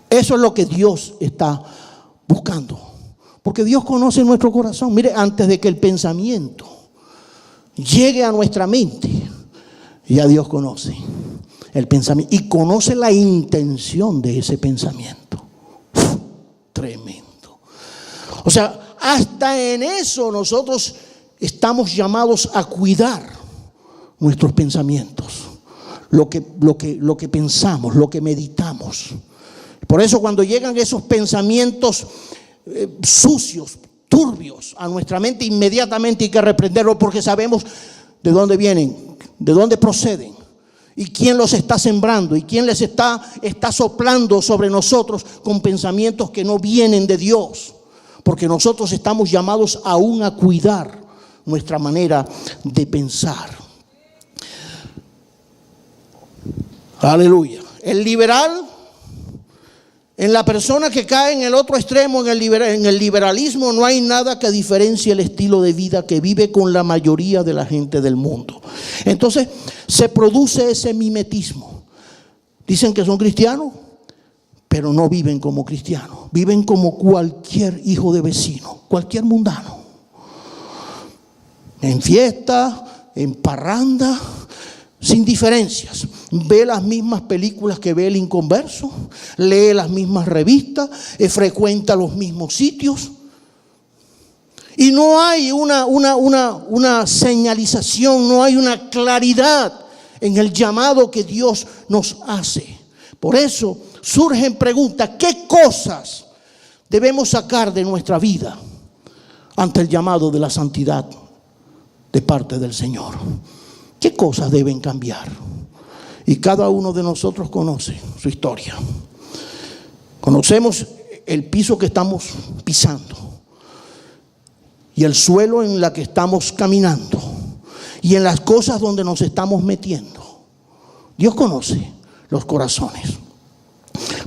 A: Eso es lo que Dios está buscando. Porque Dios conoce nuestro corazón. Mire, antes de que el pensamiento llegue a nuestra mente, ya Dios conoce el pensamiento y conoce la intención de ese pensamiento. Tremendo. O sea, hasta en eso nosotros estamos llamados a cuidar nuestros pensamientos, lo que pensamos, lo que meditamos. Por eso cuando llegan esos pensamientos sucios, turbios a nuestra mente, inmediatamente hay que reprenderlos, porque sabemos de dónde vienen, de dónde proceden y quién los está sembrando y quién les está soplando sobre nosotros con pensamientos que no vienen de Dios. Porque nosotros estamos llamados aún a cuidar nuestra manera de pensar. Aleluya. El liberal, en la persona que cae en el otro extremo, en el liberalismo, no hay nada que diferencie el estilo de vida que vive con la mayoría de la gente del mundo. Entonces se produce ese mimetismo. Dicen que son cristianos, pero no viven como cristianos. Viven como cualquier hijo de vecino, cualquier mundano. En fiesta, en parranda, sin diferencias. Ve las mismas películas que ve el inconverso, lee las mismas revistas, frecuenta los mismos sitios. Y no hay una señalización, no hay una claridad en el llamado que Dios nos hace. Por eso surgen preguntas: ¿qué cosas debemos sacar de nuestra vida ante el llamado de la santidad de parte del Señor? ¿Qué cosas deben cambiar? Y cada uno de nosotros conoce su historia. Conocemos el piso que estamos pisando y el suelo en la que estamos caminando y en las cosas donde nos estamos metiendo. Dios conoce los corazones.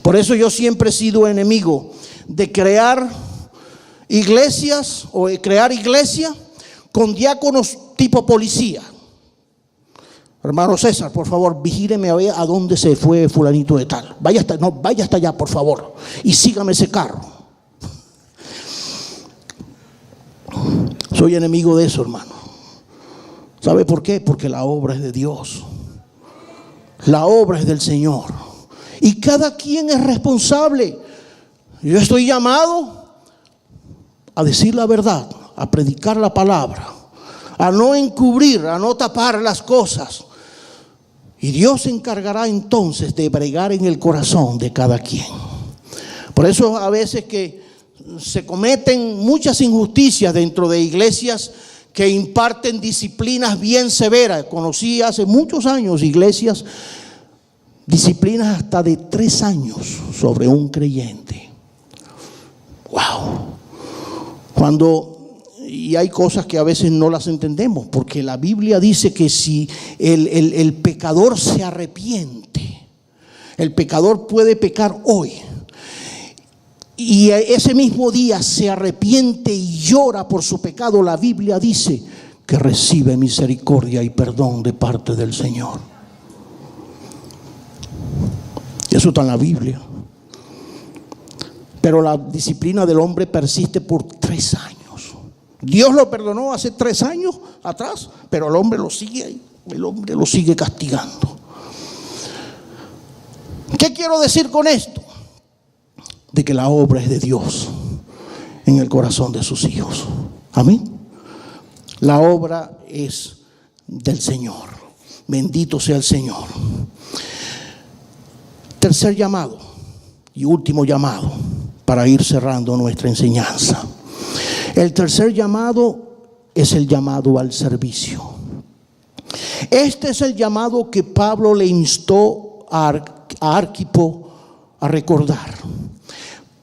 A: Por eso yo siempre he sido enemigo de crear iglesias o de crear iglesia con diáconos tipo policía. Hermano César, por favor, vigíleme a ver a dónde se fue fulanito de tal. Vaya hasta allá, por favor, y sígame ese carro. Soy enemigo de eso, hermano. ¿Sabe por qué? Porque la obra es de Dios. La obra es del Señor. Y cada quien es responsable. Yo estoy llamado a decir la verdad, a predicar la palabra, a no encubrir, a no tapar las cosas. Y Dios se encargará entonces de bregar en el corazón de cada quien. Por eso a veces que se cometen muchas injusticias dentro de iglesias que imparten disciplinas bien severas. Conocí hace muchos años iglesias, disciplinas hasta de 3 años sobre un creyente. Wow. Y hay cosas que a veces no las entendemos, porque la Biblia dice que si el pecador se arrepiente, el pecador puede pecar hoy y ese mismo día se arrepiente y llora por su pecado, la Biblia dice que recibe misericordia y perdón de parte del Señor. Y eso está en la Biblia. Pero la disciplina del hombre persiste por 3 años. Dios lo perdonó hace 3 años atrás, pero el hombre lo sigue castigando. ¿Qué quiero decir con esto? De que la obra es de Dios en el corazón de sus hijos. Amén. La obra es del Señor. Bendito sea el Señor. Tercer llamado y último llamado para ir cerrando nuestra enseñanza. El tercer llamado es el llamado al servicio. Este es el llamado que Pablo le instó a Arquipo a recordar.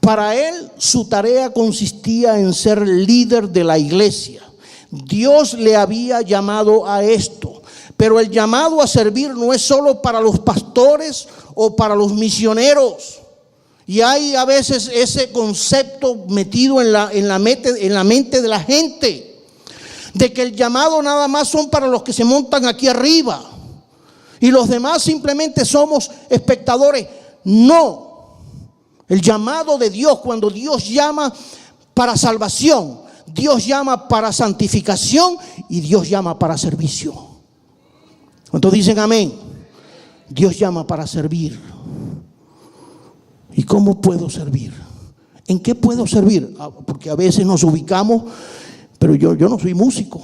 A: Para él su tarea consistía en ser líder de la iglesia. Dios le había llamado a esto, pero el llamado a servir no es solo para los pastores o para los misioneros. Y hay a veces ese concepto metido en la mente de la gente, de que el llamado nada más son para los que se montan aquí arriba y los demás simplemente somos espectadores. No, el llamado de Dios, cuando Dios llama para salvación, Dios llama para santificación y Dios llama para servicio. ¿Cuántos dicen amén? Dios llama para servir. ¿Y cómo puedo servir? ¿En qué puedo servir? Porque a veces nos ubicamos, pero yo no soy músico.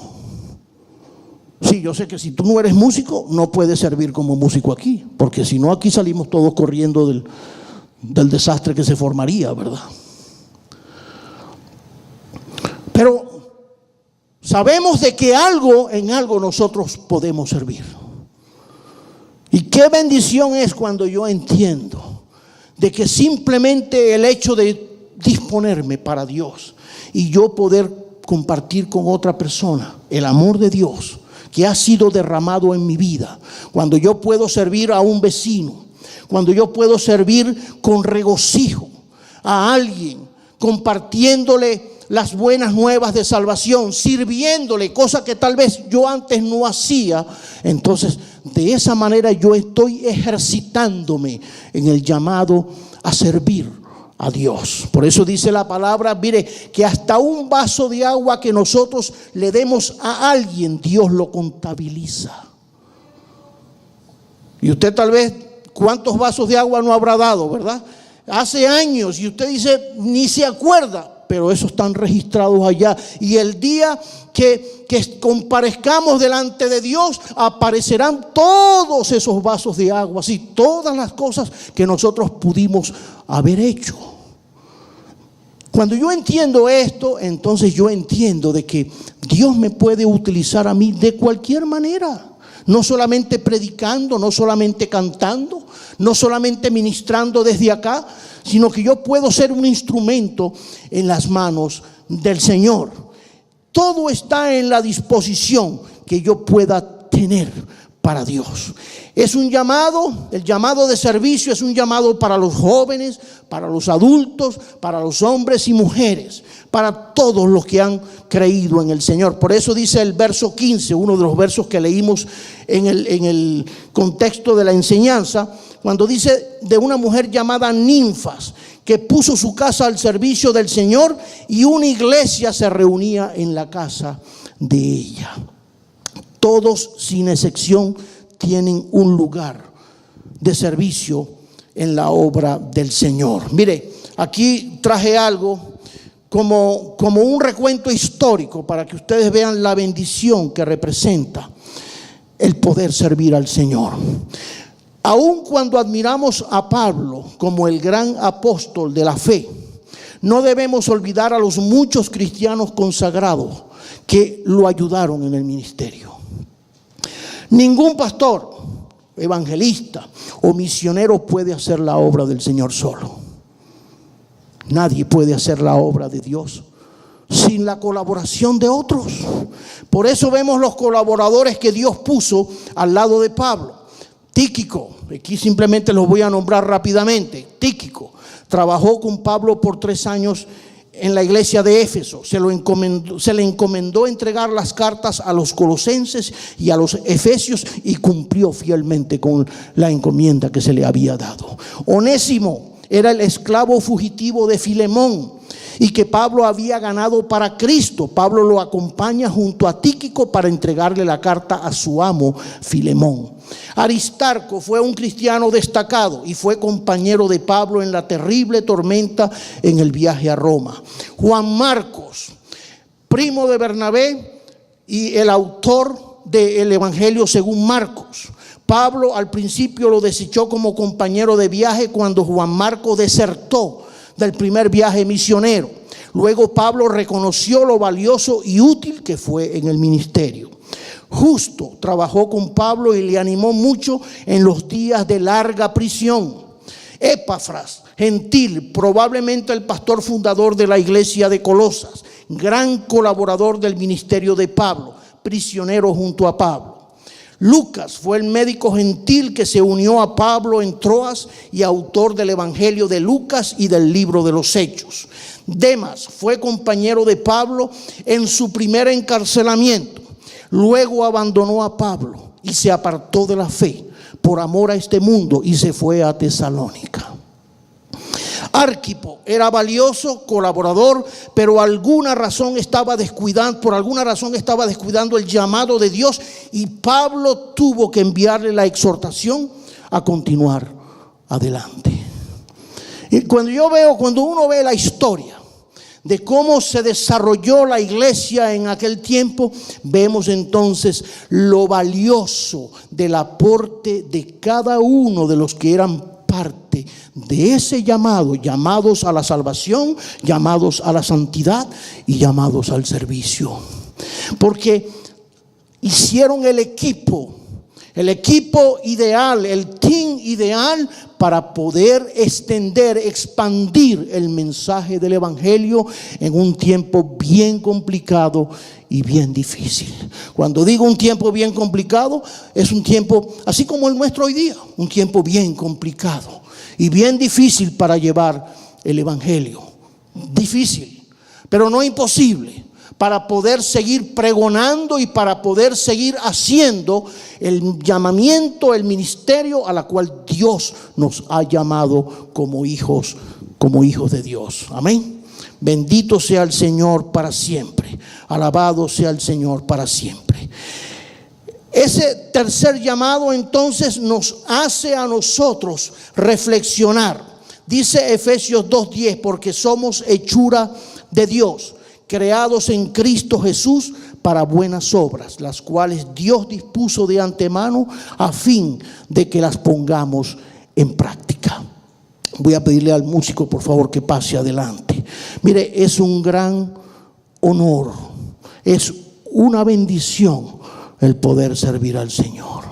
A: Sí, yo sé que si tú no eres músico, no puedes servir como músico aquí, porque si no, aquí salimos todos corriendo del desastre que se formaría, ¿verdad? Pero sabemos de que en algo nosotros podemos servir. Y qué bendición es cuando yo entiendo de que simplemente el hecho de disponerme para Dios y yo poder compartir con otra persona el amor de Dios que ha sido derramado en mi vida, cuando yo puedo servir a un vecino, cuando yo puedo servir con regocijo a alguien, compartiéndole las buenas nuevas de salvación, sirviéndole, cosa que tal vez yo antes no hacía, entonces de esa manera yo estoy ejercitándome en el llamado a servir a Dios. Por eso dice la palabra, mire, que hasta un vaso de agua que nosotros le demos a alguien, Dios lo contabiliza. Y usted tal vez, ¿cuántos vasos de agua no habrá dado, verdad? Hace años, y usted dice, ni se acuerda, pero esos están registrados allá. Y el día que comparezcamos delante de Dios, aparecerán todos esos vasos de agua, así, todas las cosas que nosotros pudimos haber hecho. Cuando yo entiendo esto, entonces yo entiendo de que Dios me puede utilizar a mí de cualquier manera. No solamente predicando, no solamente cantando, no solamente ministrando desde acá, sino que yo puedo ser un instrumento en las manos del Señor. Todo está en la disposición que yo pueda tener para Dios. Es un llamado, el llamado de servicio es un llamado para los jóvenes, para los adultos, para los hombres y mujeres, para todos los que han creído en el Señor. Por eso dice el verso 15, uno de los versos que leímos en el contexto de la enseñanza, cuando dice de una mujer llamada Ninfas, que puso su casa al servicio del Señor y una iglesia se reunía en la casa de ella. Todos, sin excepción, tienen un lugar de servicio en la obra del Señor. Mire, aquí traje algo como un recuento histórico para que ustedes vean la bendición que representa el poder servir al Señor. Aun cuando admiramos a Pablo como el gran apóstol de la fe, no debemos olvidar a los muchos cristianos consagrados que lo ayudaron en el ministerio. Ningún pastor, evangelista o misionero puede hacer la obra del Señor solo. Nadie puede hacer la obra de Dios sin la colaboración de otros. Por eso vemos los colaboradores que Dios puso al lado de Pablo. Tíquico, aquí simplemente los voy a nombrar rápidamente. Tíquico trabajó con Pablo por 3 años en la iglesia de Éfeso. Se le encomendó entregar las cartas a los colosenses y a los efesios y cumplió fielmente con la encomienda que se le había dado. Onésimo era el esclavo fugitivo de Filemón y que Pablo había ganado para Cristo. Pablo lo acompaña junto a Tíquico para entregarle la carta a su amo Filemón. Aristarco fue un cristiano destacado y fue compañero de Pablo en la terrible tormenta en el viaje a Roma. Juan Marcos, primo de Bernabé y el autor del Evangelio según Marcos. Pablo al principio lo desechó como compañero de viaje cuando Juan Marcos desertó del primer viaje misionero. Luego Pablo reconoció lo valioso y útil que fue en el ministerio. Justo trabajó con Pablo y le animó mucho en los días de larga prisión. Epafras, gentil, probablemente el pastor fundador de la iglesia de Colosas, gran colaborador del ministerio de Pablo, prisionero junto a Pablo. Lucas fue el médico gentil que se unió a Pablo en Troas y autor del Evangelio de Lucas y del libro de los Hechos. Demas fue compañero de Pablo en su primer encarcelamiento. Luego abandonó a Pablo y se apartó de la fe por amor a este mundo y se fue a Tesalónica. Arquipo era valioso colaborador, pero por alguna razón estaba descuidando el llamado de Dios, y Pablo tuvo que enviarle la exhortación a continuar adelante. Y cuando uno ve la historia de cómo se desarrolló la iglesia en aquel tiempo, vemos entonces lo valioso del aporte de cada uno de los que eran parte de ese llamado, llamados a la salvación, llamados a la santidad y llamados al servicio. Porque hicieron el equipo ideal, el team ideal para poder expandir el mensaje del evangelio en un tiempo bien complicado y bien difícil. Cuando digo un tiempo bien complicado, es un tiempo así como el nuestro hoy día, un tiempo bien complicado y bien difícil para llevar el evangelio. Difícil, pero no imposible, para poder seguir pregonando y para poder seguir haciendo el llamamiento, el ministerio a la cual Dios nos ha llamado como hijos de Dios. Amén. Bendito sea el Señor para siempre. Alabado sea el Señor para siempre. Ese tercer llamado entonces nos hace a nosotros reflexionar. Dice Efesios 2:10, porque somos hechura de Dios, creados en Cristo Jesús para buenas obras, las cuales Dios dispuso de antemano a fin de que las pongamos en práctica. Voy a pedirle al músico, por favor, que pase adelante. Mire, es un gran honor, es una bendición el poder servir al Señor.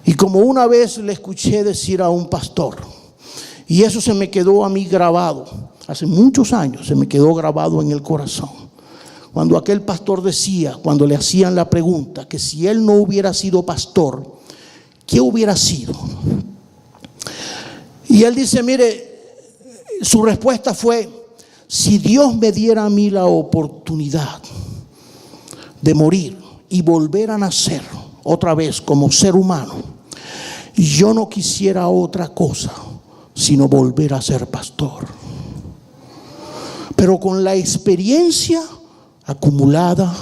A: Y como una vez le escuché decir a un pastor, y eso se me quedó a mí grabado, hace muchos años se me quedó grabado en el corazón. Cuando aquel pastor decía, cuando le hacían la pregunta, que si él no hubiera sido pastor, ¿qué hubiera sido? Y él dice, mire, su respuesta fue, si Dios me diera a mí la oportunidad de morir y volver a nacer otra vez como ser humano, yo no quisiera otra cosa sino volver a ser pastor. Pero con la experiencia acumulada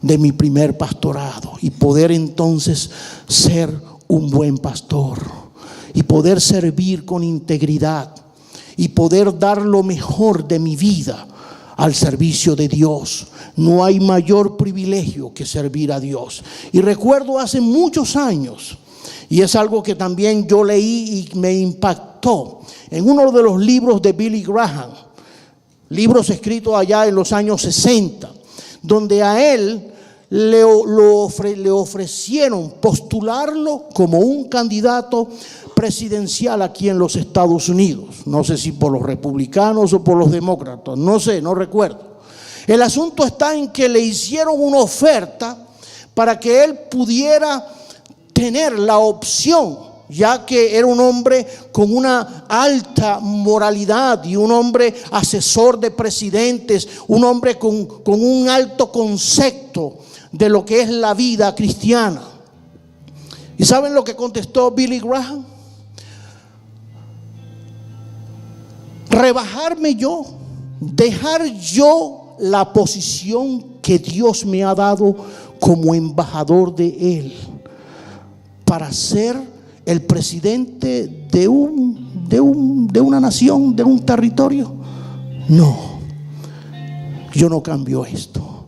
A: de mi primer pastorado y poder entonces ser un buen pastor y poder servir con integridad y poder dar lo mejor de mi vida al servicio de Dios, no hay mayor privilegio que servir a Dios. Y recuerdo hace muchos años, y es algo que también yo leí y me impactó, en uno de los libros de Billy Graham, libros escritos allá en los años 60, donde a él le ofrecieron postularlo como un candidato presidencial aquí en los Estados Unidos. No sé si por los republicanos o por los demócratas, no sé, no recuerdo. El asunto está en que le hicieron una oferta para que él pudiera tener la opción, ya que era un hombre con una alta moralidad y un hombre asesor de presidentes, un hombre con un alto concepto de lo que es la vida cristiana. ¿Y saben lo que contestó Billy Graham? Rebajarme yo, dejar yo la posición que Dios me ha dado como embajador de Él para ser el presidente de una nación, de un territorio. No, yo no cambio esto.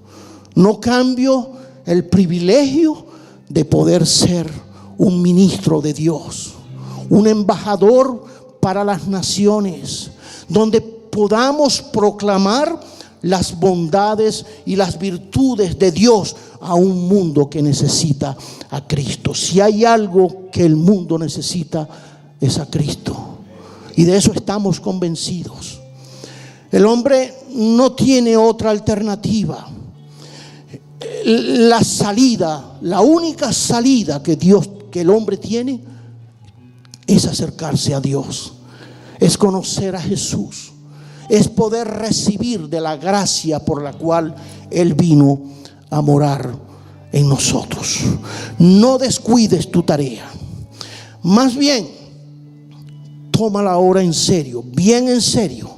A: No cambio el privilegio de poder ser un ministro de Dios, un embajador para las naciones, donde podamos proclamar las bondades y las virtudes de Dios a un mundo que necesita a Cristo. Si hay algo que el mundo necesita, es a Cristo, y de eso estamos convencidos. El hombre no tiene otra alternativa. la salida, la única salida que el hombre tiene es acercarse a Dios, es conocer a Jesús, es poder recibir de la gracia por la cual Él vino a morar en nosotros. No descuides tu tarea, más bien tómala ahora en serio, bien en serio,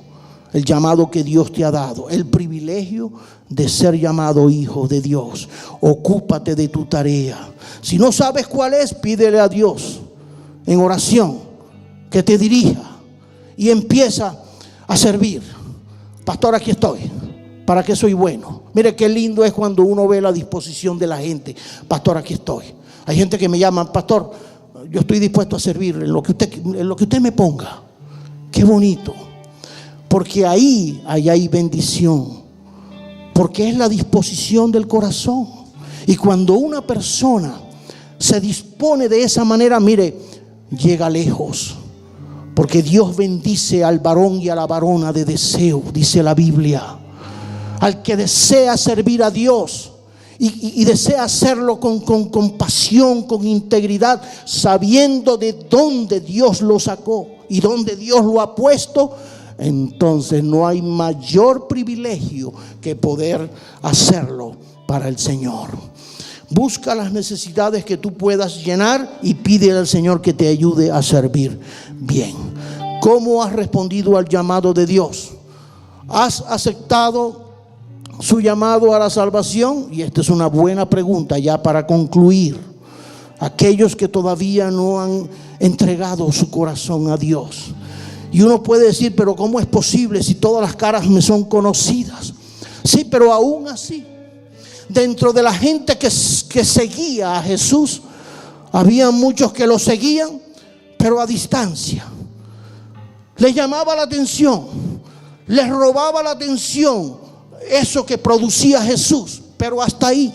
A: el llamado que Dios te ha dado, el privilegio de ser llamado hijo de Dios. Ocúpate de tu tarea. Si no sabes cuál es, pídele a Dios en oración que te dirija y empieza a servir. Pastor, aquí estoy. ¿Para qué soy bueno? Mire qué lindo es cuando uno ve la disposición de la gente. Pastor, aquí estoy. Hay gente que me llama, pastor, yo estoy dispuesto a servir en lo que usted me ponga. Qué bonito. Porque ahí hay bendición. Porque es la disposición del corazón. Y cuando una persona se dispone de esa manera, mire, llega lejos. Porque Dios bendice al varón y a la varona de deseo, dice la Biblia. Al que desea servir a Dios y desea hacerlo con pasión, con integridad, sabiendo de dónde Dios lo sacó y dónde Dios lo ha puesto, entonces no hay mayor privilegio que poder hacerlo para el Señor. Busca las necesidades que tú puedas llenar y pídele al Señor que te ayude a servir bien. ¿Cómo has respondido al llamado de Dios? ¿Has aceptado su llamado a la salvación? Y esta es una buena pregunta ya para concluir. Aquellos que todavía no han entregado su corazón a Dios. Y uno puede decir, pero ¿cómo es posible si todas las caras me son conocidas? Sí, pero aún así, dentro de la gente que seguía a Jesús, había muchos que lo seguían, pero a distancia. Les llamaba la atención, les robaba la atención eso que producía Jesús, pero hasta ahí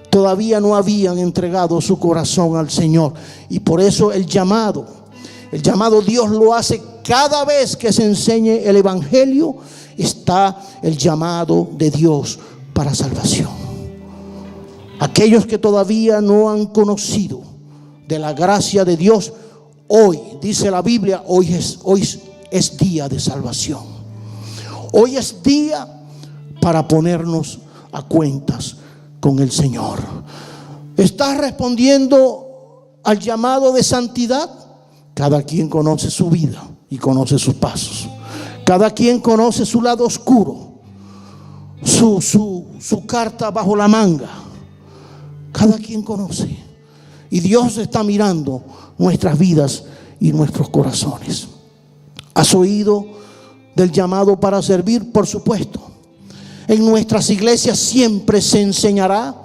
A: todavía no habían entregado su corazón al Señor. Y por eso el llamado Dios lo hace cada vez que se enseñe el evangelio. Está el llamado de Dios para salvación. Aquellos que todavía no han conocido de la gracia de Dios, hoy, dice la Biblia, hoy es día de salvación. Hoy es día para ponernos a cuentas con el Señor. ¿Estás respondiendo al llamado de santidad? Cada quien conoce su vida y conoce sus pasos. Cada quien conoce su lado oscuro, su carta bajo la manga. Cada quien conoce. Y Dios está mirando nuestras vidas y nuestros corazones. ¿Has oído del llamado para servir? Por supuesto. En nuestras iglesias siempre se enseñará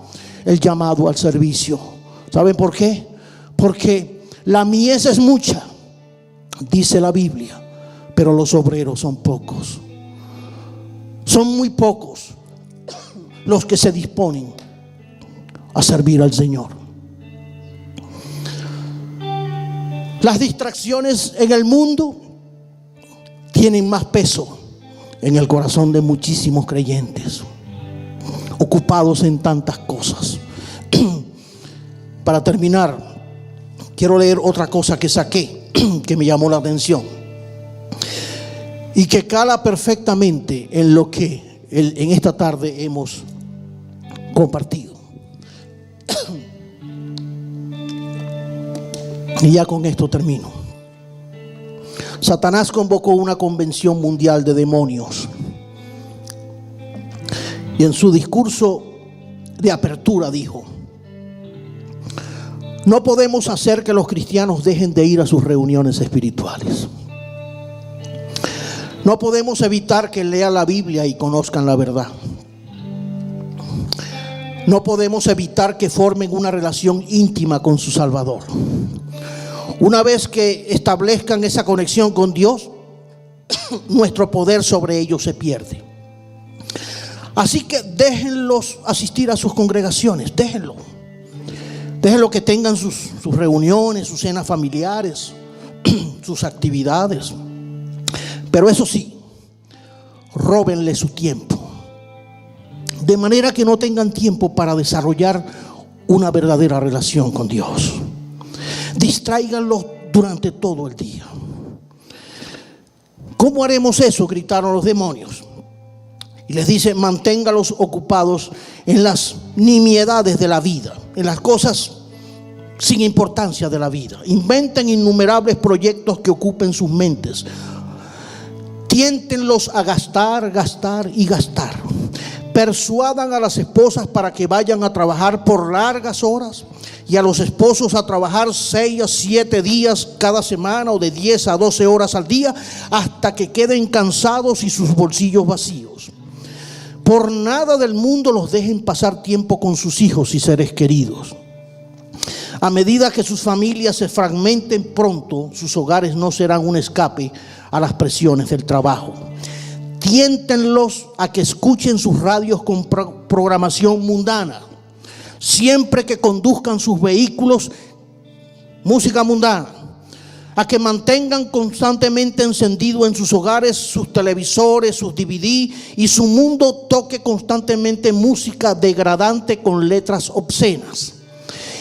A: el llamado al servicio. ¿Saben por qué? Porque la mies es mucha, dice la Biblia, pero los obreros son pocos. Son muy pocos los que se disponen a servir al Señor. Las distracciones en el mundo tienen más peso en el corazón de muchísimos creyentes, ocupados en tantas cosas. Para terminar, quiero leer otra cosa que saqué, que me llamó la atención y que cala perfectamente en lo que en esta tarde hemos compartido. Y ya con esto termino. Satanás convocó una convención mundial de demonios y en su discurso de apertura dijo: no podemos hacer que los cristianos dejen de ir a sus reuniones espirituales. No podemos evitar que lean la Biblia y conozcan la verdad. No podemos evitar que formen una relación íntima con su Salvador. Una vez que establezcan esa conexión con Dios, nuestro poder sobre ellos se pierde. Así que déjenlos asistir a sus congregaciones, déjenlo que tengan sus reuniones, sus cenas familiares, sus actividades. Pero eso sí, róbenle su tiempo. de manera que no tengan tiempo para desarrollar una verdadera relación con Dios. Distráiganlos durante todo el día. ¿Cómo haremos eso?, gritaron los demonios. Y les dice: manténgalos ocupados en las nimiedades de la vida, en las cosas sin importancia de la vida. Inventen innumerables proyectos que ocupen sus mentes. Tiéntenlos a gastar, gastar y gastar. Persuadan a las esposas para que vayan a trabajar por largas horas, y a los esposos a trabajar 6 a 7 días cada semana, o de 10 a 12 horas al día, hasta que queden cansados y sus bolsillos vacíos. Por nada del mundo los dejen pasar tiempo con sus hijos y seres queridos. A medida que sus familias se fragmenten pronto, sus hogares no serán un escape a las presiones del trabajo. Tiéntenlos a que escuchen sus radios con programación mundana. Siempre que conduzcan sus vehículos, música mundana. A que mantengan constantemente encendido en sus hogares sus televisores, sus DVD, y su mundo toque constantemente música degradante con letras obscenas.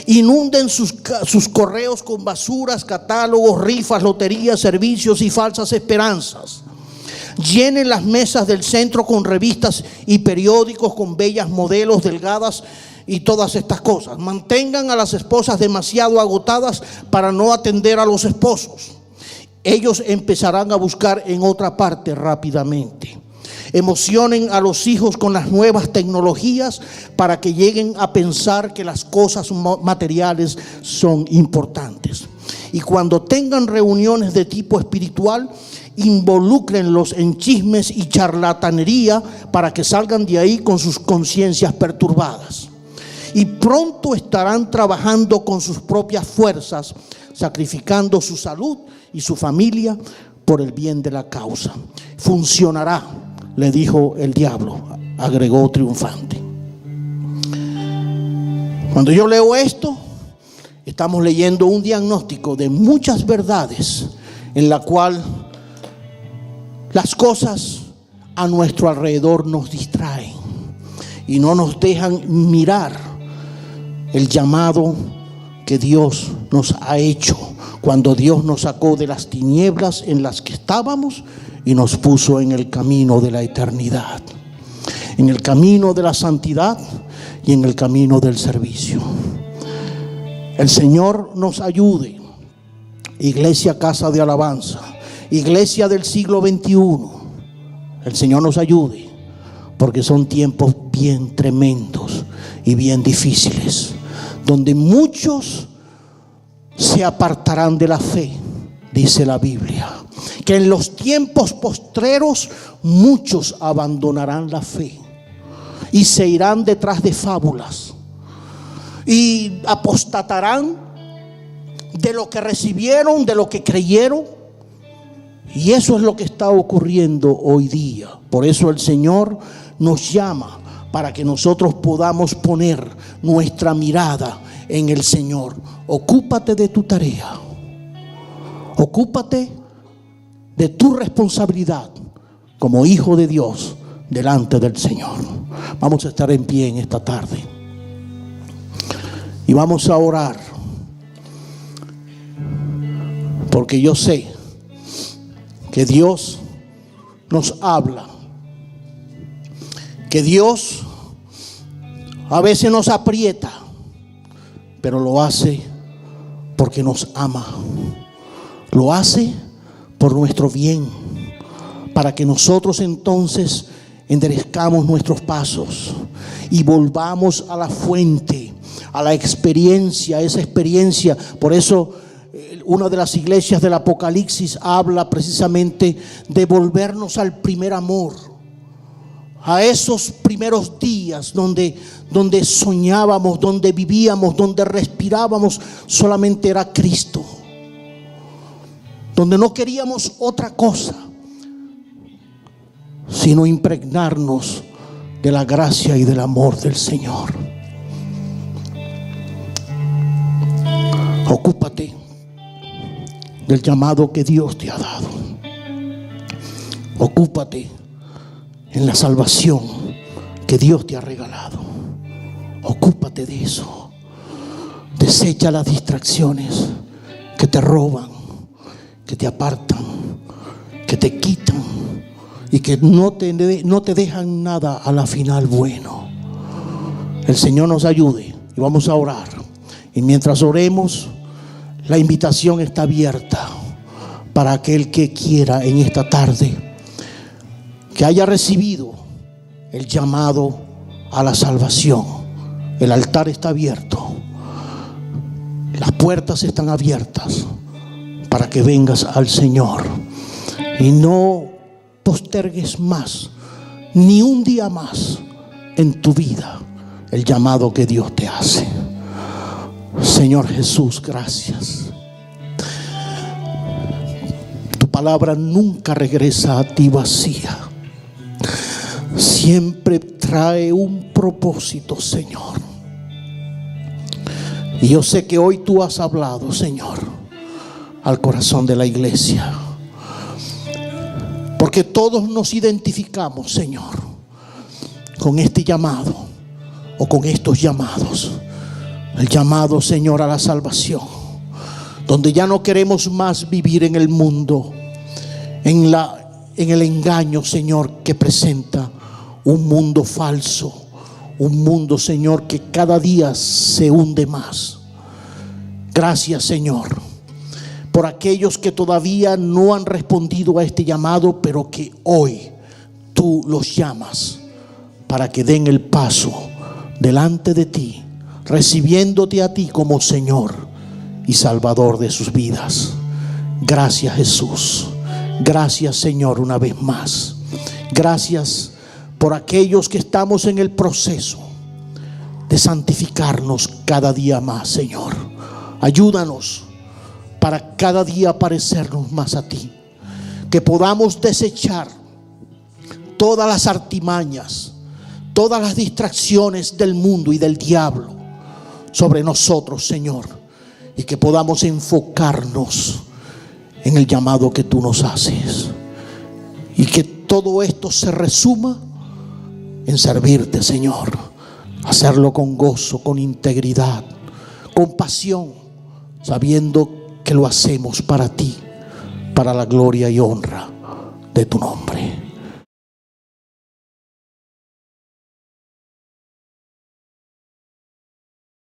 A: Inunden sus correos con basuras, catálogos, rifas, loterías, servicios y falsas esperanzas. Llenen las mesas del centro con revistas y periódicos con bellas modelos delgadas y todas estas cosas. Mantengan a las esposas demasiado agotadas para no atender a los esposos. Ellos empezarán a buscar en otra parte rápidamente. Emocionen a los hijos con las nuevas tecnologías para que lleguen a pensar que las cosas materiales son importantes. Y cuando tengan reuniones de tipo espiritual, involúcrenlos en chismes y charlatanería para que salgan de ahí con sus conciencias perturbadas. Y pronto estarán trabajando con sus propias fuerzas, sacrificando su salud y su familia por el bien de la causa. Funcionará, le dijo el diablo, agregó triunfante. Cuando yo leo esto, estamos leyendo un diagnóstico de muchas verdades en la cual las cosas a nuestro alrededor nos distraen y no nos dejan mirar el llamado que Dios nos ha hecho cuando Dios nos sacó de las tinieblas en las que estábamos y nos puso en el camino de la eternidad, en el camino de la santidad y en el camino del servicio. El Señor nos ayude. Iglesia Casa de Alabanza, Iglesia del siglo XXI, el Señor nos ayude, porque son tiempos bien tremendos y bien difíciles, donde muchos se apartarán de la fe, dice la Biblia, que en los tiempos postreros muchos abandonarán la fe y se irán detrás de fábulas y apostatarán de lo que recibieron, de lo que creyeron. Y eso es lo que está ocurriendo hoy día. Por eso el Señor nos llama para que nosotros podamos poner nuestra mirada en el Señor. Ocúpate de tu tarea. Ocúpate de tu responsabilidad como hijo de Dios delante del Señor. Vamos a estar en pie en esta tarde y vamos a orar, porque yo sé que Dios nos habla, que Dios a veces nos aprieta, pero lo hace porque nos ama, lo hace por nuestro bien, para que nosotros entonces enderezcamos nuestros pasos y volvamos a la fuente, a la experiencia, esa experiencia. Por eso una de las iglesias del Apocalipsis habla precisamente de volvernos al primer amor, a esos primeros días donde soñábamos, donde vivíamos, donde respirábamos, solamente era Cristo, donde no queríamos otra cosa sino impregnarnos de la gracia y del amor del Señor. Ocúpate del llamado que Dios te ha dado. Ocúpate en la salvación que Dios te ha regalado. Ocúpate de eso. Desecha las distracciones que te roban, que te apartan, que te quitan y que no te dejan nada a la final bueno. El Señor nos ayude y vamos a orar. Y mientras oremos, la invitación está abierta para aquel que quiera en esta tarde, que haya recibido el llamado a la salvación. El altar está abierto. Las puertas están abiertas para que vengas al Señor y no postergues más, ni un día más en tu vida, el llamado que Dios te hace. Señor Jesús, gracias. Tu palabra nunca regresa a ti vacía. Siempre trae un propósito, Señor. Y yo sé que hoy tú has hablado, Señor, al corazón de la iglesia. Porque todos nos identificamos, Señor, con este llamado o con estos llamados. El llamado, Señor, a la salvación, donde ya no queremos más vivir en el mundo, en el engaño, Señor, que presenta un mundo falso. Un mundo, Señor, que cada día se hunde más. Gracias, Señor, por aquellos que todavía no han respondido a este llamado, pero que hoy tú los llamas para que den el paso delante de ti, recibiéndote a ti como Señor y Salvador de sus vidas. Gracias, Jesús. Gracias, Señor, una vez más. Gracias por aquellos que estamos en el proceso de santificarnos cada día más, Señor. Ayúdanos para cada día parecernos más a ti. Que podamos desechar todas las artimañas, todas las distracciones del mundo y del diablo sobre nosotros, Señor. Y que podamos enfocarnos en el llamado que tú nos haces. Y que todo esto se resuma en servirte, Señor. Hacerlo con gozo, con integridad, con pasión, sabiendo que lo hacemos para ti, para la gloria y honra de tu nombre.